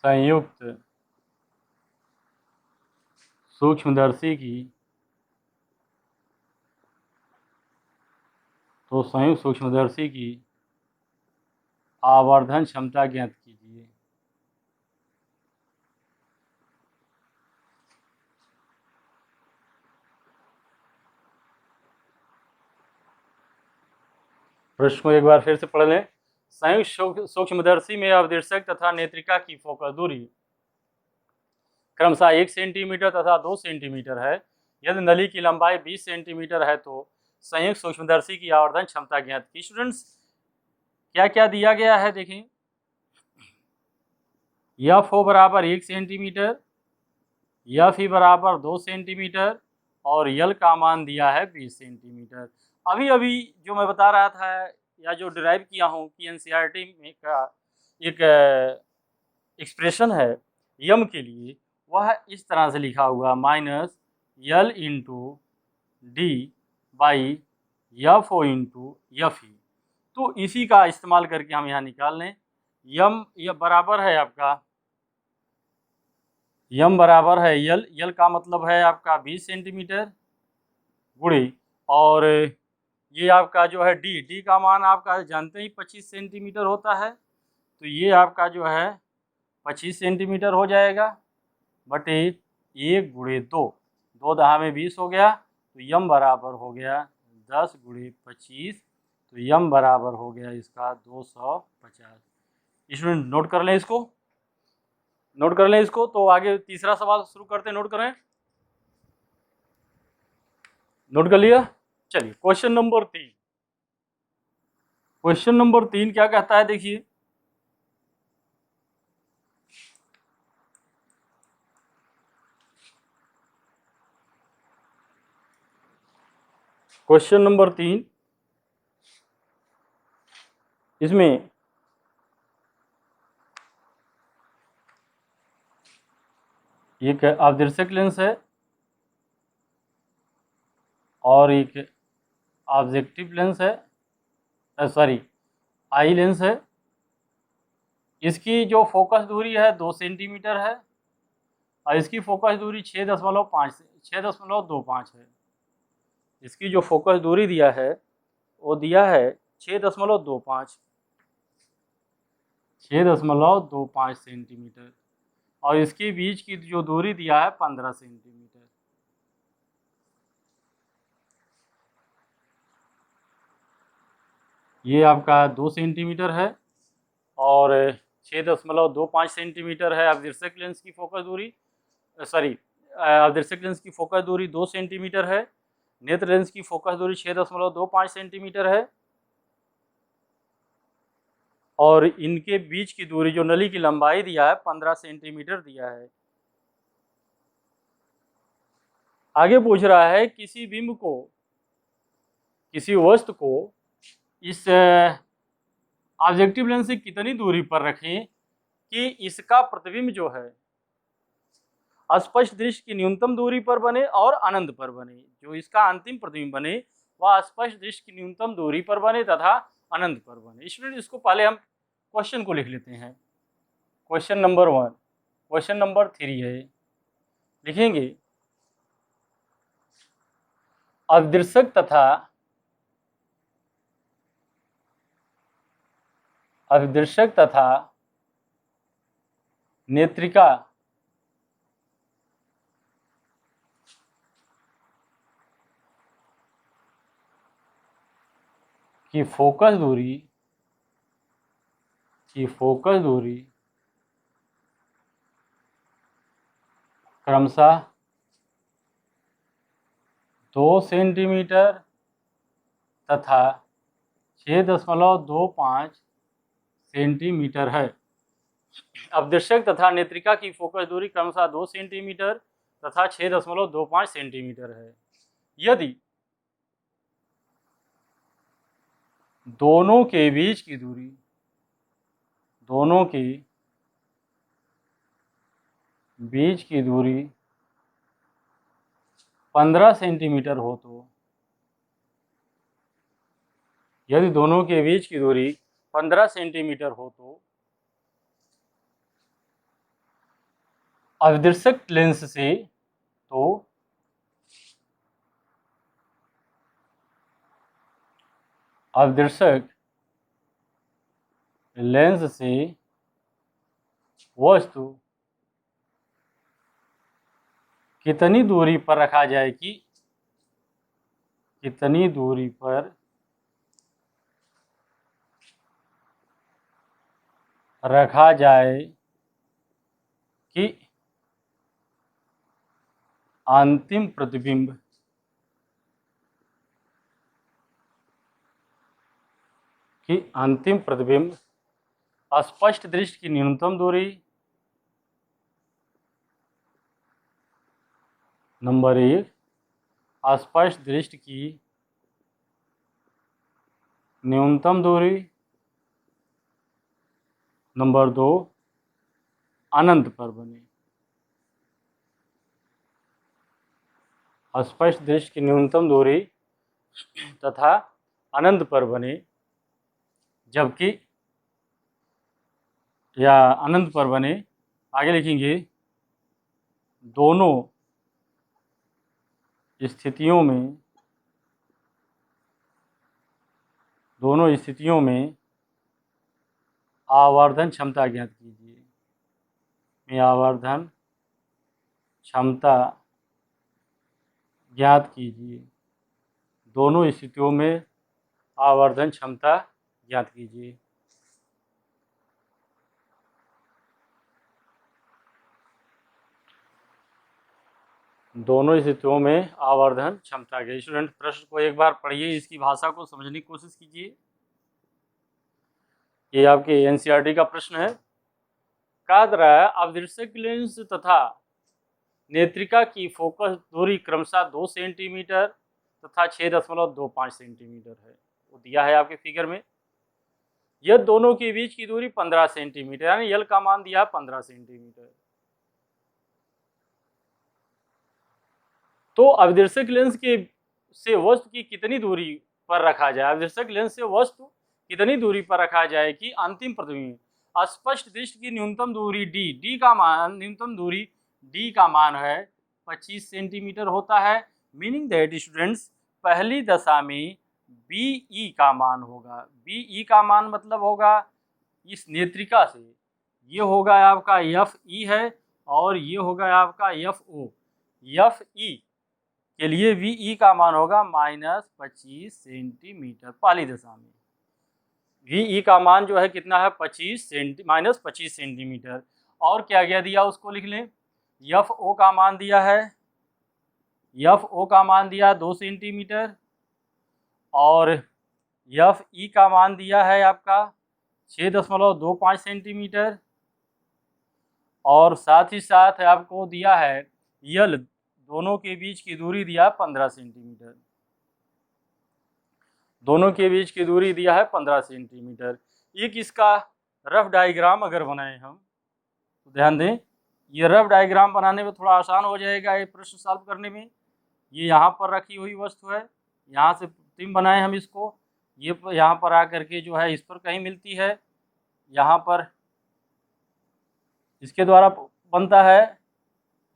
संयुक्त सूक्ष्मदर्शी की आवर्धन क्षमता ज्ञात कीजिए। प्रश्न को एक बार फिर से पढ़ लें। संयुक्त सूक्ष्मदर्शी में अवदर्शक तथा नेत्रिका की फोकस दूरी क्रमशः 1 सेंटीमीटर तथा 2 सेंटीमीटर है। यदि नली की लंबाई 20 सेंटीमीटर है तो संयुक्त सूक्ष्मदर्शी की आवर्धन क्षमता ज्ञात की। स्टूडेंट्स क्या क्या दिया गया है देखें। एफ ओ बराबर 1 सेंटीमीटर, एफ ई बराबर 2 सेंटीमीटर और यल का मान दिया है 20 सेंटीमीटर। अभी अभी जो मैं बता रहा था या जो डिराइव किया हूँ कि एनसीईआरटी में का एक एक्सप्रेशन है यम के लिए, वह इस तरह से लिखा हुआ minus L into D by F O into F E. तो इसी का इस्तेमाल करके हम यहाँ निकाल लें। यम यह बराबर है आपका, यम बराबर है यल, यल का मतलब है आपका 20 सेंटीमीटर गुणी, और ये आपका जो है डी, डी का मान आपका जानते ही 25 सेंटीमीटर होता है, तो ये आपका जो है 25 सेंटीमीटर हो जाएगा बटे 1 गुणे 2, 2 दहा में 20 हो गया, तो यम बराबर हो गया 10 गुणे 25, तो यम बराबर हो गया इसका 250। स्टूडेंट नोट कर लें इसको, नोट कर लें इसको। तो आगे तीसरा सवाल शुरू करते हैं। नोट करें, नोट कर लिया। चलिए क्वेश्चन नंबर 3। क्वेश्चन नंबर 3 क्या कहता है, देखिए। क्वेश्चन नंबर 3 इसमें एक आदर्शक लेंस है और एक ऑब्जेक्टिव लेंस है, सॉरी आई लेंस है। इसकी जो फोकस दूरी है 2 सेंटीमीटर है और इसकी फोकस दूरी 6.25 है। इसकी जो फोकस दूरी दिया है वो दिया है 6.25 सेंटीमीटर और इसके बीच की जो दूरी दिया है 15 सेंटीमीटर। ये आपका 2 सेंटीमीटर है और 6.25 सेंटीमीटर है आदर्शक लेंस की फोकस दूरी, सॉरी आदर्शक लेंस की फोकस दूरी 2 सेंटीमीटर है, नेत्र लेंस की फोकस दूरी 6.25 सेंटीमीटर है और इनके बीच की दूरी जो नली की लंबाई दिया है 15 सेंटीमीटर दिया है। आगे पूछ रहा है किसी बिंब को, किसी वस्तु को इस ऑब्जेक्टिव लेंस से कितनी दूरी पर रखें कि इसका प्रतिबिंब जो है स्पष्ट दृश्य की न्यूनतम दूरी पर बने और अनंत पर बने। जो इसका अंतिम प्रतिबिंब बने वह स्पष्ट दृश्य की न्यूनतम दूरी पर बने तथा अनंत पर बने। स्टूडेंट इसको पहले हम क्वेश्चन को लिख लेते हैं। क्वेश्चन नंबर 1, क्वेश्चन नंबर 3 है, लिखेंगे अदृश्यक तथा नेत्रिका की फोकस दूरी क्रमशः 2 सेंटीमीटर तथा 6.25 सेंटीमीटर है। अवदर्शक तथा नेत्रिका की फोकस दूरी क्रमशः 2 सेंटीमीटर तथा 6.25 सेंटीमीटर है। यदि दोनों के बीच की दूरी 15 सेंटीमीटर हो तो, यदि दोनों के बीच की दूरी 15 सेंटीमीटर हो तो अदृश्यक लेंस से वस्तु कितनी दूरी पर रखा जाए कि अंतिम प्रतिबिंब स्पष्ट दृश्य की न्यूनतम दूरी नंबर 1 स्पष्ट दृष्टि की न्यूनतम दूरी, नंबर 2 अनंत पर बने। स्पष्ट दृश्य की न्यूनतम दूरी तथा अनंत पर बने, जबकि या अनंत पर बने। आगे लिखेंगे दोनों स्थितियों में आवर्धन क्षमता ज्ञात कीजिए। आवर्धन क्षमता ज्ञात कीजिए। दोनों स्थितियों में आवर्धन क्षमता ज्ञात कीजिए। दोनों स्थितियों में आवर्धन क्षमता के। स्टूडेंट प्रश्न को एक बार पढ़िए, इसकी भाषा को समझने की कोशिश कीजिए। ये आपके एनसीईआरटी का प्रश्न है। कहा जा रहा है अवदर्शक लेंस तथा नेत्रिका की फोकस दूरी क्रमशः 2 सेंटीमीटर तथा 6.25 सेंटीमीटर है। वो दिया है आपके फिगर में। यह दोनों के बीच की दूरी 15 सेंटीमीटर, यानी यल का मान दिया है 15 सेंटीमीटर। तो अवदर्शक लेंस के से वस्तु की कितनी दूरी पर रखा जाए, अवदर्शक लेंस से वस्तु कितनी दूरी पर रखा जाए कि अंतिम प्रतिबिंब स्पष्ट दृष्टि की न्यूनतम दूरी डी का मान, न्यूनतम दूरी डी का मान है 25 सेंटीमीटर होता है। मीनिंग दैट स्टूडेंट्स पहली दशा में बीई का मान होगा, बीई का मान मतलब होगा इस नेत्रिका से, ये होगा आपका एफ ई है और ये होगा आपका एफ ओ। एफ ई के लिए वी का मान होगा -25 सेंटीमीटर पहली दशा में। वी का मान जो है कितना है -25 सेंटीमीटर। और क्या क्या दिया उसको लिख लें। एफ ओ का मान दिया है, एफ ओ का मान दिया 2 सेंटीमीटर और एफ ई का मान दिया है आपका 6.25 सेंटीमीटर और साथ ही साथ आपको दिया है यल, दोनों के बीच की दूरी दिया 15 सेंटीमीटर, दोनों के बीच की दूरी दिया है 15 सेंटीमीटर। एक इसका रफ डायग्राम अगर बनाएं हम तो ध्यान दें, ये रफ डायग्राम बनाने में थोड़ा आसान हो जाएगा ये प्रश्न सॉल्व करने में। ये यहाँ पर रखी हुई वस्तु है, यहाँ से प्रतिबिंब बनाए हम इसको, ये यहाँ पर आकर के जो है इस पर कहीं मिलती है, यहाँ पर इसके द्वारा बनता है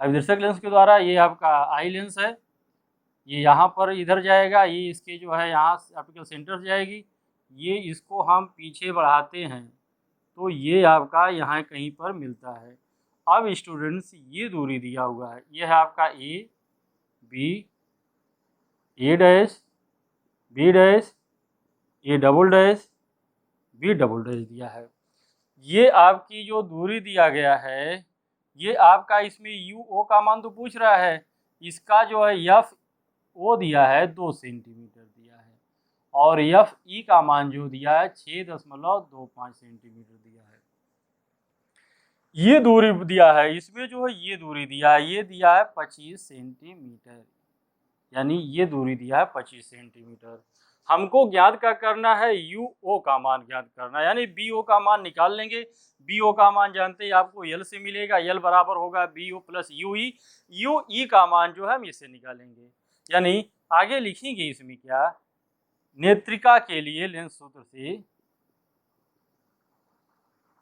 अवदर्शक लेंस के द्वारा। ये आपका आई लेंस है, ये यहाँ पर इधर जाएगा, ये इसके जो है यहाँ ऑप्टिकल सेंटर जाएगी, ये इसको हम पीछे बढ़ाते हैं तो ये आपका यहाँ कहीं पर मिलता है। अब स्टूडेंट्स ये दूरी दिया हुआ है, ये है आपका A B, A dash, B dash, A double dash, B double dash दिया है। ये आपकी जो दूरी दिया गया है ये आपका, इसमें यू ओ का मान तो पूछ रहा है, इसका जो है एफ ओ दिया है 2 सेंटीमीटर दिया है और एफ ई का मान जो दिया है 6.25 सेंटीमीटर दिया है। ये दूरी दिया है, इसमें जो है ये दूरी दिया है, ये दिया है 25 सेंटीमीटर, यानी ये दूरी दिया है 25 सेंटीमीटर। हमको ज्ञात क्या करना है, यू ओ का मान ज्ञात करना है, यानी बी ओ का मान निकाल लेंगे। बी ओ का मान जानते हैं आपको यल से मिलेगा, यल बराबर होगा B O plus U E, U E का मान जो है हम इससे निकालेंगे। यानी आगे लिखेंगे इसमें क्या, नेत्रिका के लिए लेंस सूत्र से,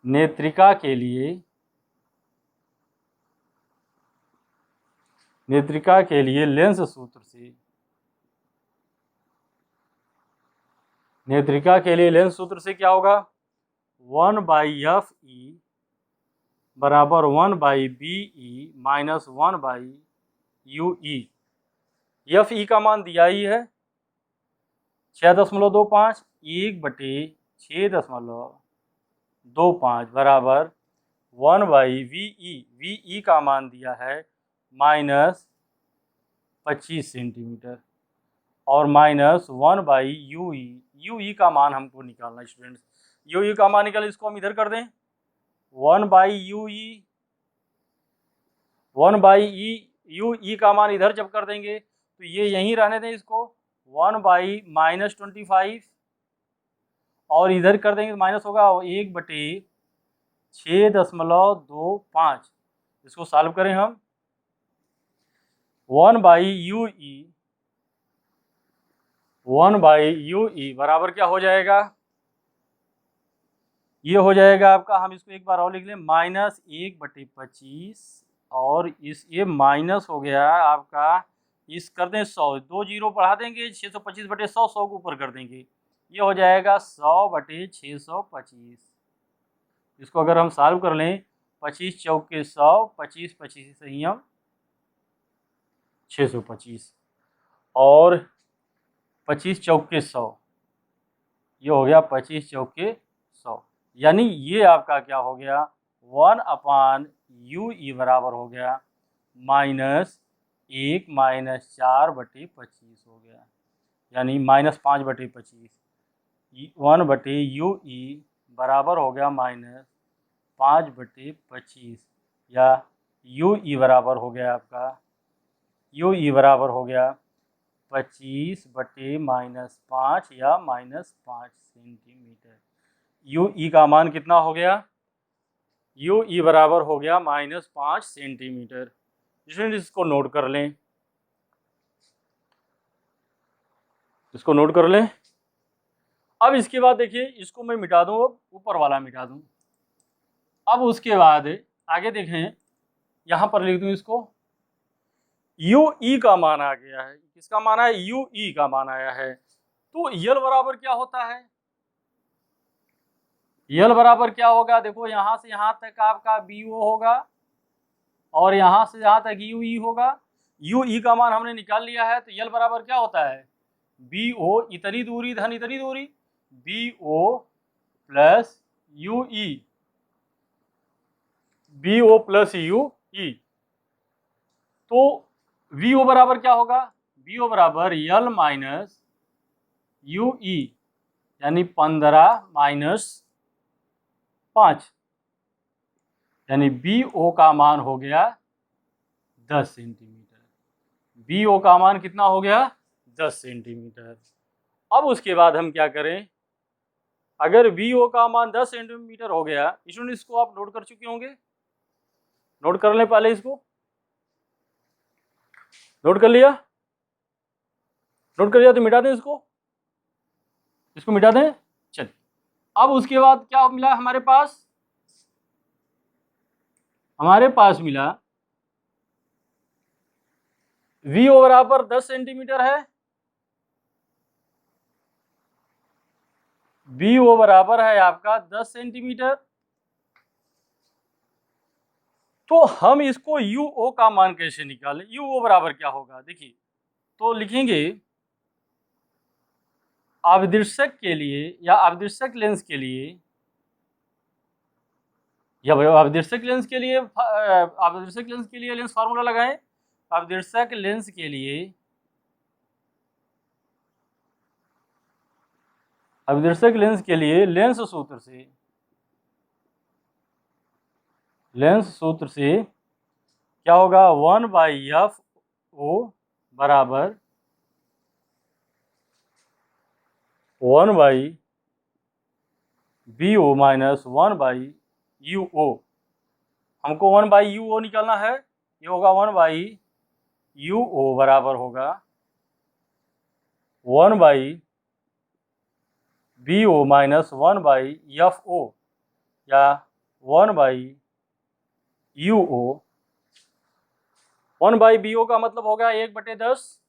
नेत्रिका के लिए, नेत्रिका के लिए लेंस सूत्र से, नेत्रिका के लिए लेंस सूत्र से क्या होगा, 1/एफ ई बराबर 1/बी ई माइनस 1/यू ई। एफ ई का मान दिया ही है 6.25, 1/6.25 बराबर 1/वी ई, वी ई का मान दिया है -25 सेंटीमीटर और माइनस 1/यू ई, यू ई का मान हमको निकालना है स्टूडेंट्स। यू ई का मान निकाल, इसको हम इधर कर दें 1/यू ई, 1/यू ई का मान इधर जब कर देंगे तो ये यहीं रहने दें इसको 1/-25 और इधर कर देंगे तो माइनस होगा 1/6.25। इसको सॉल्व करें हम 1/यू ई, 1/यू ई बराबर क्या हो जाएगा, ये हो जाएगा आपका, हम इसको एक बार और लिख लें -1/25 और इस ये माइनस हो गया आपका, इस कर दें 100, 2 जीरो बढ़ा देंगे 625/100, 100 को ऊपर कर देंगे, ये हो जाएगा 100/625। इसको अगर हम सॉल्व कर लें 25 चौके 100, 25 25 से ही हम 625 और 25 चौके 100, ये हो गया 25 चौके 100, यानी ये आपका क्या हो गया 1/यू ई बराबर हो गया -1 -4/25 हो गया, यानी -5/25, 1/यू ई बराबर हो गया -5/25 या यू ई बराबर हो गया आपका, यू ई बराबर हो गया 25/-5 या -5 सेंटीमीटर। यू ई का मान कितना हो गया? यू ई बराबर हो गया -5 सेंटीमीटर। स्टूडेंट इसको नोट कर लें, इसको नोट कर लें। अब इसके बाद देखिए, इसको मैं मिटा दूं, अब ऊपर वाला मिटा दूं। अब उसके बाद आगे देखें, यहां पर लिख दूं इसको, यू ई का मान आ गया है। किसका मान आया? यू ई का मान आया है। तो यल बराबर क्या होता है? यल बराबर क्या होगा? देखो, यहां से यहां तक आपका बी ओ होगा और यहां से यहां तक यू ई होगा। यू ई का मान हमने निकाल लिया है, तो यल बराबर क्या होता है? बी ओ इतनी दूरी धन इतनी दूरी, B O plus U E, B O plus U E. तो वी ओ बराबर क्या होगा? वी ओ बराबर यल माइनस यू ई, यानी 15 - 5, यानी बी ओ का मान हो गया 10 सेंटीमीटर। बी ओ का मान कितना हो गया? 10 सेंटीमीटर। अब उसके बाद हम क्या करें? अगर बी ओ का मान 10 सेंटीमीटर हो गया, स्टूडेंट इसको आप नोट कर चुके होंगे, नोट कर लें पहले इसको। नोट कर लिया? नोट कर लिया तो मिटा दें इसको, इसको मिटा दें। चलिए, अब उसके बाद क्या मिला हमारे पास? हमारे पास मिला वी ओ बराबर 10 सेंटीमीटर है, बी ओ बराबर है आपका 10 सेंटीमीटर। तो हम इसको यू ओ का मान कैसे निकालें? यू ओ बराबर क्या होगा? देखिए, तो लिखेंगे आविदर्शक के लिए या आविदर्शक लेंस के लिए, या आविदर्शक लेंस के लिए, आविदर्शक लेंस के लिए लेंस फार्मूला लगाएं। आविदर्शक लेंस के लिए, आविदर्शक लेंस के लिए लेंस सूत्र से, लेंस सूत्र से क्या होगा? 1/f(o) बराबर 1/bo माइनस 1/uo। हमको 1/uo निकालना है, ये होगा 1/uo बराबर होगा 1/bo माइनस 1/fo या 1/uo। 1/bo का मतलब होगा 1/10,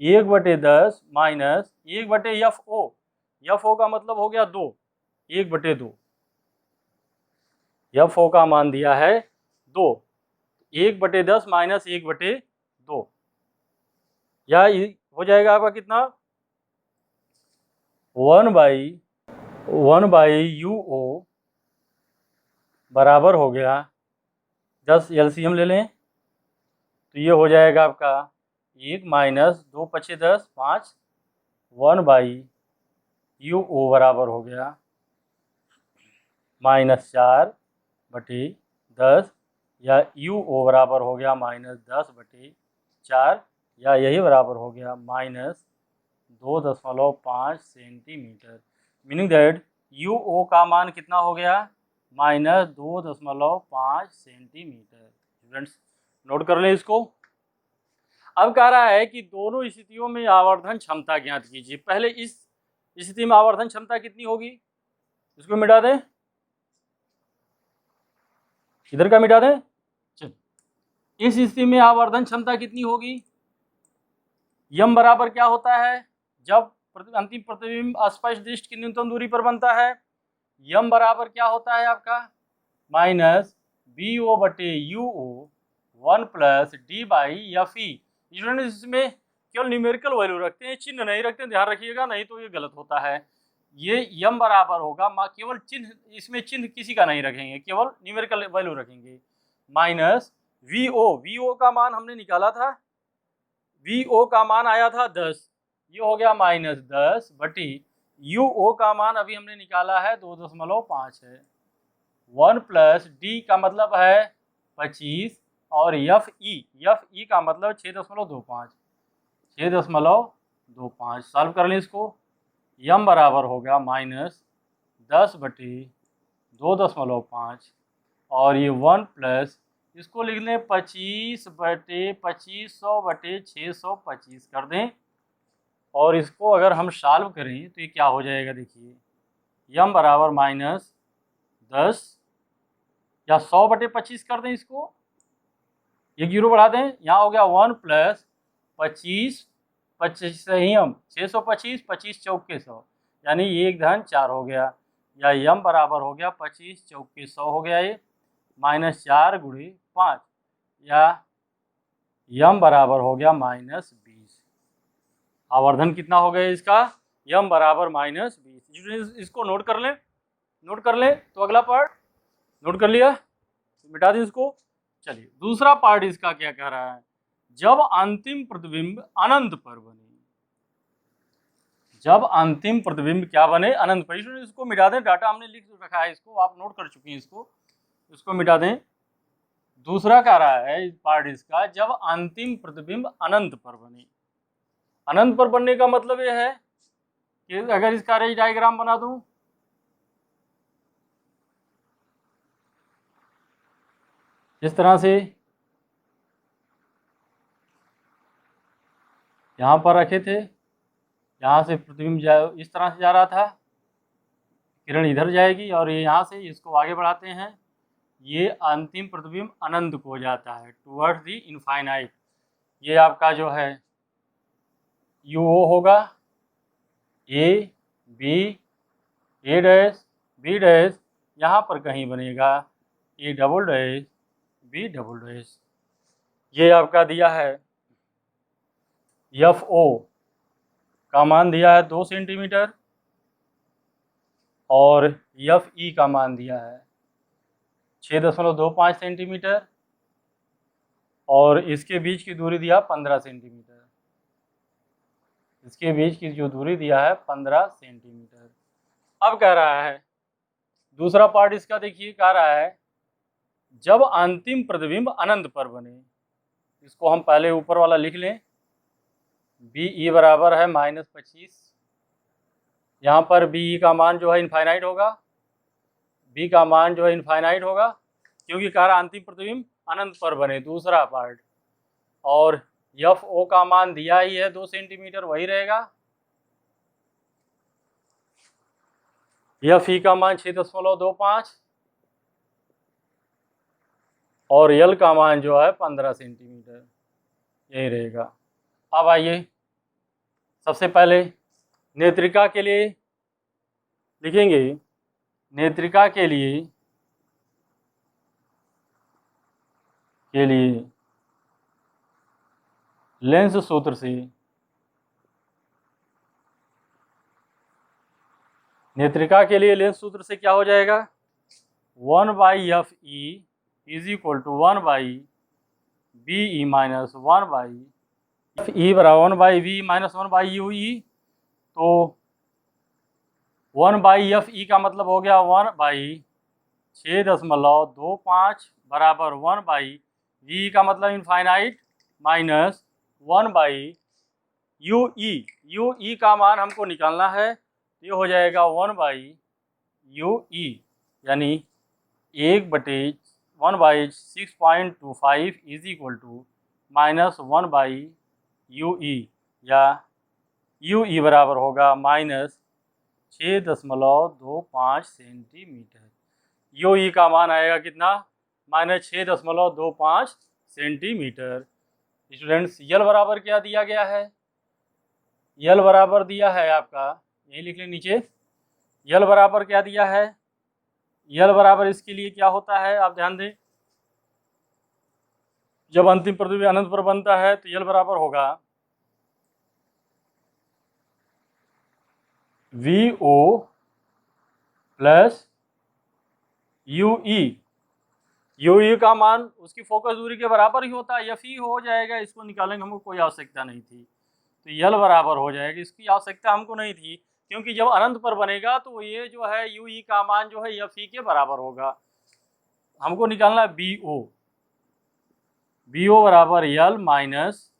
1/10 माइनस 1/fo। fo का मतलब हो गया 2, 1/2। fo का मान दिया है 2, 1/10 माइनस 1/2, या हो जाएगा आपका कितना? 1/uo बराबर हो गया 10, एलसीएम ले लें तो ये हो जाएगा आपका 1 माइनस 2 × 10 5, 1/uo बराबर हो गया -4/10, या uo बराबर हो गया -10/4, या यही बराबर हो गया -2.5 सेंटीमीटर। मीनिंग दैट uo का मान कितना हो गया? -2.5 सेंटीमीटर। स्टूडेंट्स नोट कर लें इसको। अब कह रहा है कि दोनों स्थितियों में आवर्धन क्षमता ज्ञात कीजिए। पहले इस स्थिति में आवर्धन क्षमता कितनी होगी? इसको मिटा दें, इधर का मिटा दें। चलिए, इस स्थिति में आवर्धन क्षमता कितनी होगी? यम बराबर क्या होता है? जब अंतिम प्रतिबिंब स्पष्ट दृष्टि की न्यूनतम दूरी पर बनता है, यम बराबर क्या होता है आपका? -bo/uo 1 + d/fe। स्टूडेंट इसमें केवल न्यूमेरिकल वैल्यू रखते हैं, चिन्ह नहीं रखते हैं, ध्यान रखिएगा, नहीं तो ये गलत होता है। ये यम बराबर होगा, केवल चिन्ह, इसमें चिन्ह किसी का नहीं रखेंगे, केवल न्यूमेरिकल वैल्यू रखेंगे। माइनस वीओ का मान हमने निकाला था, वीओ का मान आया था 10, ये हो गया -10/, यू ओ का मान अभी हमने निकाला है 2.5 है। 1 प्लस डी का मतलब है 25 और एफ ई का मतलब 6.25 6.25 सॉल्व कर लें इसको। यम बराबर हो गया -10/2.5 और ये 1 प्लस इसको लिख लें 25/2500/625 कर दें। और इसको अगर हम सॉल्व करें तो ये क्या हो जाएगा, देखिए यम बराबर -10 या 100/25 कर दें इसको, एक जीरो बढ़ा दें, यहाँ हो गया 1 प्लस 25 25 से ही हम 625 25 चौके 100 यानी 1/4 हो गया, या यम बराबर हो गया 25 चौके 100 हो गया ये -4 × 5 या यम बराबर हो गया -20। आवर्धन कितना हो गया इसका, यम बराबर -20। इसको नोट कर लें तो अगला पार्ट नोट कर लिया, मिटा दें इसको। चलिए दूसरा पार्ट इसका क्या कह रहा है, जब अंतिम प्रतिबिंब अनंत पर बने, जब अंतिम प्रतिबिंब क्या बने, अनंत पर। इसको मिटा दें, डाटा हमने लिख रखा है, इसको आप नोट कर चुके हैं, इसको मिटा दें। दूसरा कह रहा है पार्ट इसका, जब अंतिम प्रतिबिंब अनंत पर बने। अनंत पर बनने का मतलब यह है कि अगर इसका रेंज डायग्राम बना दूं, इस तरह से यहाँ पर रखे थे, यहाँ से प्रतिबिंब इस तरह से जा रहा था, किरण इधर जाएगी और ये यहाँ से इसको आगे बढ़ाते हैं, ये अंतिम प्रतिबिंब अनंत को जाता है, टुवर्ड्स दी इनफाइनाइट। ये आपका जो है यू ओ होगा, A B A dash B dash यहाँ पर कहीं बनेगा A double dash B double dash. ये आपका दिया है एफ ओ का मान दिया है 2 सेंटीमीटर और एफ ई का मान दिया है 6.25 सेंटीमीटर और इसके बीच की दूरी दिया 15 सेंटीमीटर। इसके बीच की जो दूरी दिया है 15 सेंटीमीटर। अब कह रहा है दूसरा पार्ट इसका, देखिए कह रहा है जब अंतिम प्रतिबिंब अनंत पर बने। इसको हम पहले ऊपर वाला लिख लें, बी ई बराबर है -25। यहाँ पर बी ई का मान जो है इनफाइनाइट होगा, बी का मान जो है इनफाइनाइट होगा क्योंकि कह रहा अंतिम प्रतिबिंब अनंत पर बने, दूसरा पार्ट। और एफ ओ का मान दिया ही है 2 सेंटीमीटर, वही रहेगा। एफ ई का मान 6.25 और यल का मान जो है 15 सेंटीमीटर, यही रहेगा। अब आइए सबसे पहले नेत्रिका के लिए लिखेंगे। नेत्रिका के लिए लेंस सूत्र से नेत्रिका के लिए लेंस सूत्र से क्या हो जाएगा, one by F E is equal to one by B E minus one by F E बराबर 1/बी माइनस 1/यू ई। तो 1/एफ ई का मतलब हो गया 1/6.25 बराबर 1/वी का मतलब इनफाइनाइट माइनस 1/यू ई। यू ई का मान हमको निकालना है, ये हो जाएगा 1/यू ई यानी 1/6.25 इज इक्वल टू -1/यू ई, या यू ई बराबर होगा -6.25 सेंटीमीटर। यू ई का मान आएगा कितना, -6.25 सेंटीमीटर। स्टूडेंट्स यल बराबर क्या दिया गया है, यल बराबर दिया है आपका, यही लिख लें नीचे, यल बराबर क्या दिया है, यल बराबर इसके लिए क्या होता है आप ध्यान दें, जब अंतिम प्रतिबिंब अनंत पर बनता है तो यल बराबर होगा V O plus U E. U E का मान उसकी फोकस दूरी के बराबर ही होता है, एफ ई हो जाएगा, इसको निकालेंगे, हमको कोई आवश्यकता नहीं थी। तो यल बराबर हो जाएगा, इसकी आवश्यकता हमको नहीं थी, क्योंकि जब अनंत पर बनेगा तो ये जो है यू ई का मान जो है एफ ई के बराबर होगा। हमको निकालना है बी ओ। बी ओ बराबर यल माइनस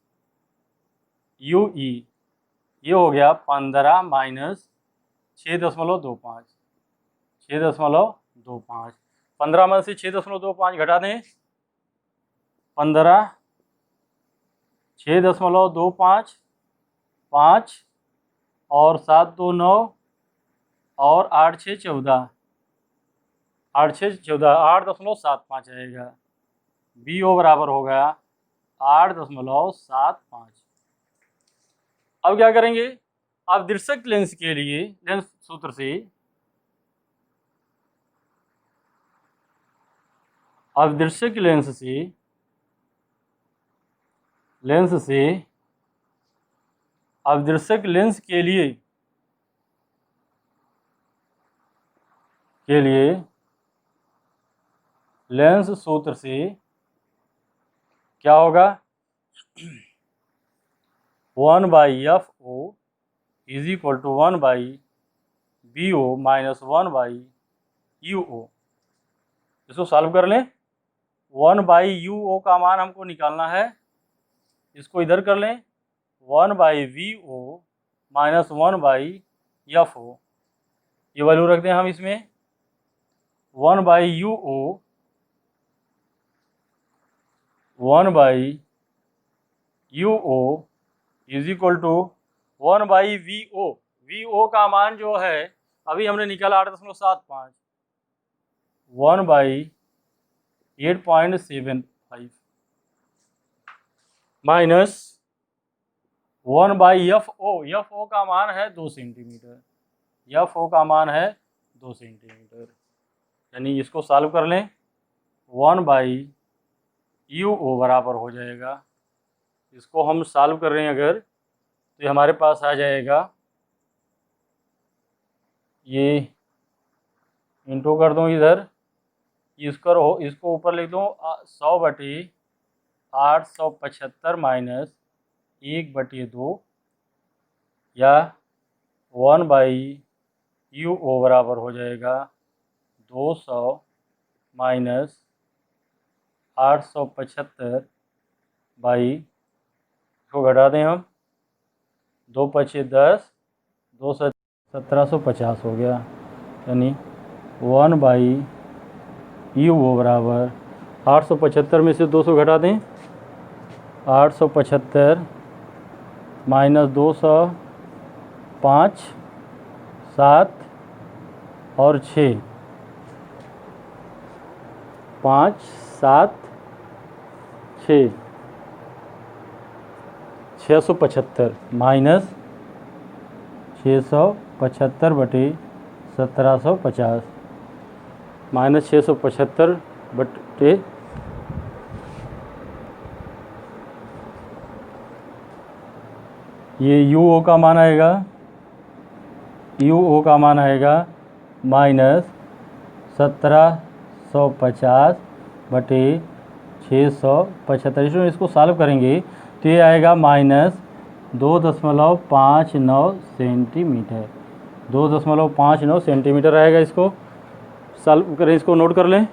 यू ई, ये हो गया 15 माइनस 6.25, 6.25। 15 में से 6.25 घटा दें, 15, 6.25, 5 और 7 2 9 और 8 6 14, 8 6 14, 8.75 आएगा। बी ओ बराबर हो गया 8.75। अब क्या करेंगे, अब दृश्यक लेंस के लिए लेंस सूत्र से अब दृश्यक लेंस से अब दृश्यक लेंस के लिए लेंस सूत्र से क्या होगा, 1/FO is equal to 1/BO minus 1/UO। इसको सॉल्व कर लें। 1/UO का मान हमको निकालना है, इसको इधर कर लें। 1/VO माइनस 1/FO, ये वैल्यू रख दें हम इसमें। 1/UO 1/UO is equal to 1/VO। VO का मान जो है अभी हमने निकाला 8.75, 1/8.75 माइनस 1/FO। FO का मान है 2 सेंटीमीटर, FO का मान है 2 सेंटीमीटर, यानी इसको सॉल्व कर लें। 1/UO बराबर हो जाएगा, इसको हम सॉल्व कर रहे हैं अगर, तो ये हमारे पास आ जाएगा, ये इंटू कर दूँ इधर, इसको ऊपर लिख दूँ 100/875 माइनस 1/2, या 1/UO बराबर हो जाएगा 200 माइनस 875 बाई, इसको घटा दें हम, 2 × 10, 2 से 1750 हो गया, यानी 1/UO बराबर 875 में से 200 घटा दें, 875 माइनस 200, 5, 7 और 6, 5 7 6, 675 माइनस 675/1750 माइनस 675 ये UO का मान आएगा, UO का मान आएगा माइनस 1750/675। इसको सॉल्व करेंगे तो ये आएगा माइनस 2.59 सेंटीमीटर, 2.59 सेंटीमीटर आएगा। इसको सॉल्व करें, इसको नोट कर लें,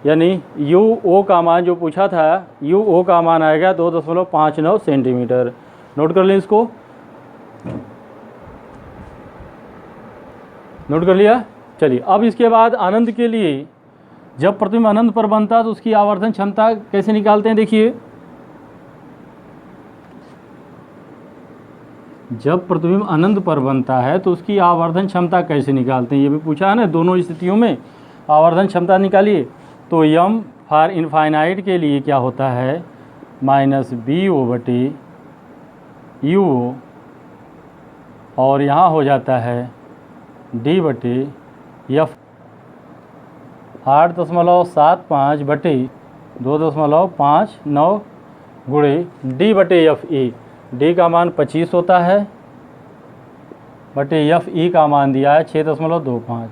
यानी UO का मान जो पूछा था, UO का मान आएगा 2.59 सेंटीमीटर। नोट कर लें, इसको नोट कर लिया। चलिए, अब इसके बाद अनंत के लिए, जब प्रतिबिंब अनंत पर बनता है तो उसकी आवर्धन क्षमता कैसे निकालते हैं, देखिए। जब प्रतिबिंब अनंत पर बनता है तो उसकी आवर्धन क्षमता कैसे निकालते हैं, ये भी पूछा है ना, दोनों स्थितियों में आवर्धन क्षमता निकालिए। तो यम फॉर इनफाइनाइट के लिए क्या होता है, माइनस BO/UO, और यहाँ हो जाता है D/F, 8.75/2.59 गुणे D/FE। D का मान 25 होता है, बटे FE का मान दिया है 6.25,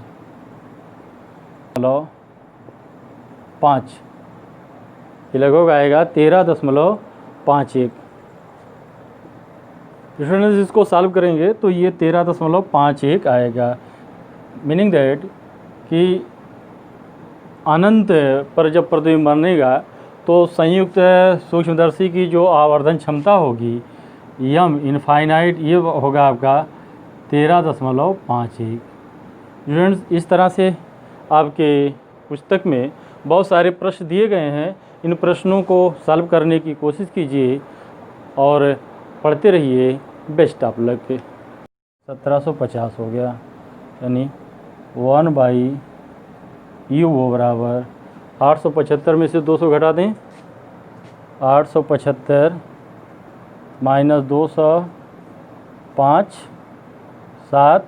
ये लगभग आएगा 13.51, स्टूडेंट्स इसको सॉल्व करेंगे तो ये 13.51 आएगा। मीनिंग दैट कि अनंत पर जब प्रतिबिंब बनेगा तो संयुक्त सूक्ष्मदर्शी की जो आवर्धन क्षमता होगी यम इनफाइनाइट, ये होगा आपका 13.51। स्टूडेंट्स इस तरह से आपके पुस्तक में बहुत सारे प्रश्न दिए गए हैं। इन प्रश्नों को सॉल्व करने की कोशिश कीजिए और पढ़ते रहिए। Best of luck. 1750 हो गया, यानी 1/u बराबर 875 में से 200 घटा दें, 875 माइनस 200, 5, 7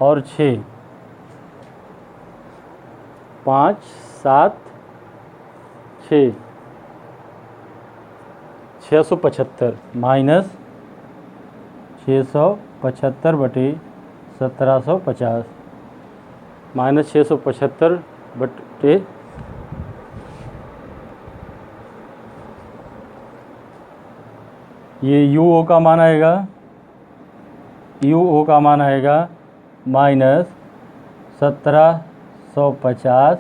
और 6, 5, 7, 6, 675 माइनस 675 बटे 1750 माइनस 675 बटे ये UO का मान आएगा, UO का मान आएगा माइनस 1750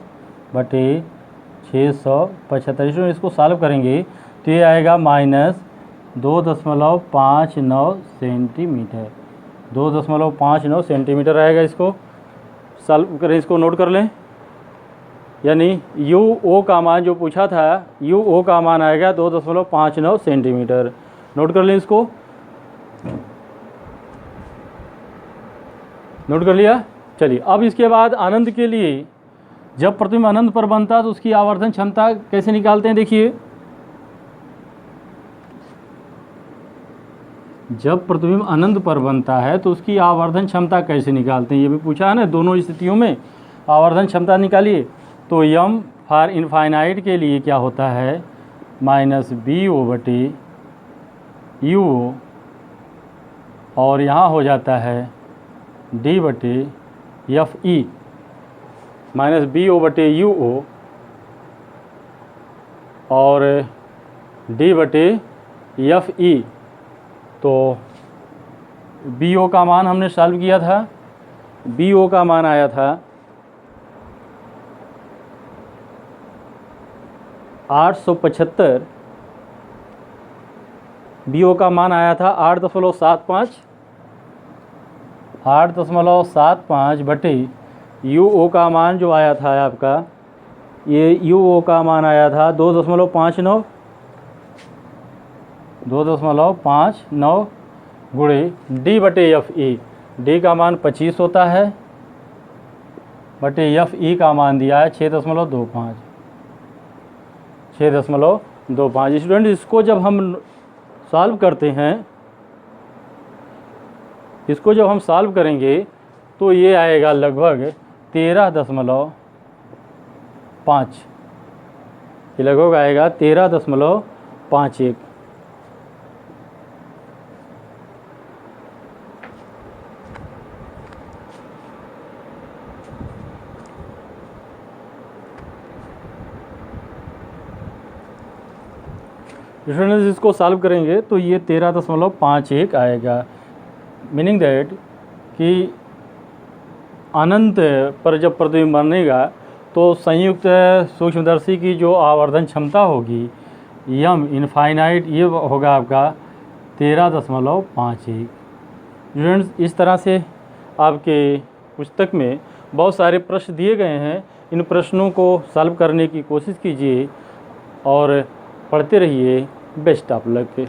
बटे 675। इसको सॉल्व करेंगे तो ये आएगा माइनस 2.59 सेंटीमीटर, 2.59 सेंटीमीटर आएगा। इसको सॉल्व करें, इसको नोट कर लें। यानी UO का मान जो पूछा था, UO का मान आएगा 2.59 सेंटीमीटर। नोट कर लें, इसको नोट कर लिया। चलिए अब इसके बाद अनंत के लिए, जब प्रतिबिंब अनंत पर बनता है तो उसकी आवर्धन क्षमता कैसे निकालते हैं, देखिए। जब प्रतिबिंब अनंत पर बनता है तो उसकी आवर्धन क्षमता कैसे निकालते हैं, ये भी पूछा है ना। दोनों स्थितियों में आवर्धन क्षमता निकालिए। तो यम फॉर इनफाइनाइट के लिए क्या होता है, माइनस BO बटे UO, और यहाँ हो जाता है D बटे FE, माइनस BO बटे UO और D बटे FE। तो BO का मान हमने सॉल्व किया था, BO का मान आया था 875, BO का मान आया था 8.75 बटे UO का मान जो आया था आपका, ये UO का मान आया था 2.59 गुणे D बटे FE। D का मान 25 होता है बटे FE का मान दिया है 6.25। स्टूडेंट इसको जब हम सॉल्व करते हैं, इसको जब हम सॉल्व करेंगे तो ये आएगा लगभग 13.5, ये लगभग आएगा 13.51। स्टूडेंट्स इसको सॉल्व करेंगे तो ये 13.51 आएगा। मीनिंग दैट कि अनंत पर जब प्रतिबिंब बनेगा तो संयुक्त सूक्ष्मदर्शी की जो आवर्धन क्षमता होगी यम इनफाइनाइट, ये होगा आपका 13.51। स्टूडेंट्स इस तरह से आपके पुस्तक में बहुत सारे प्रश्न दिए गए हैं। इन प्रश्नों को सॉल्व करने की कोशिश कीजिए और पढ़ते रहिए। Best of luck.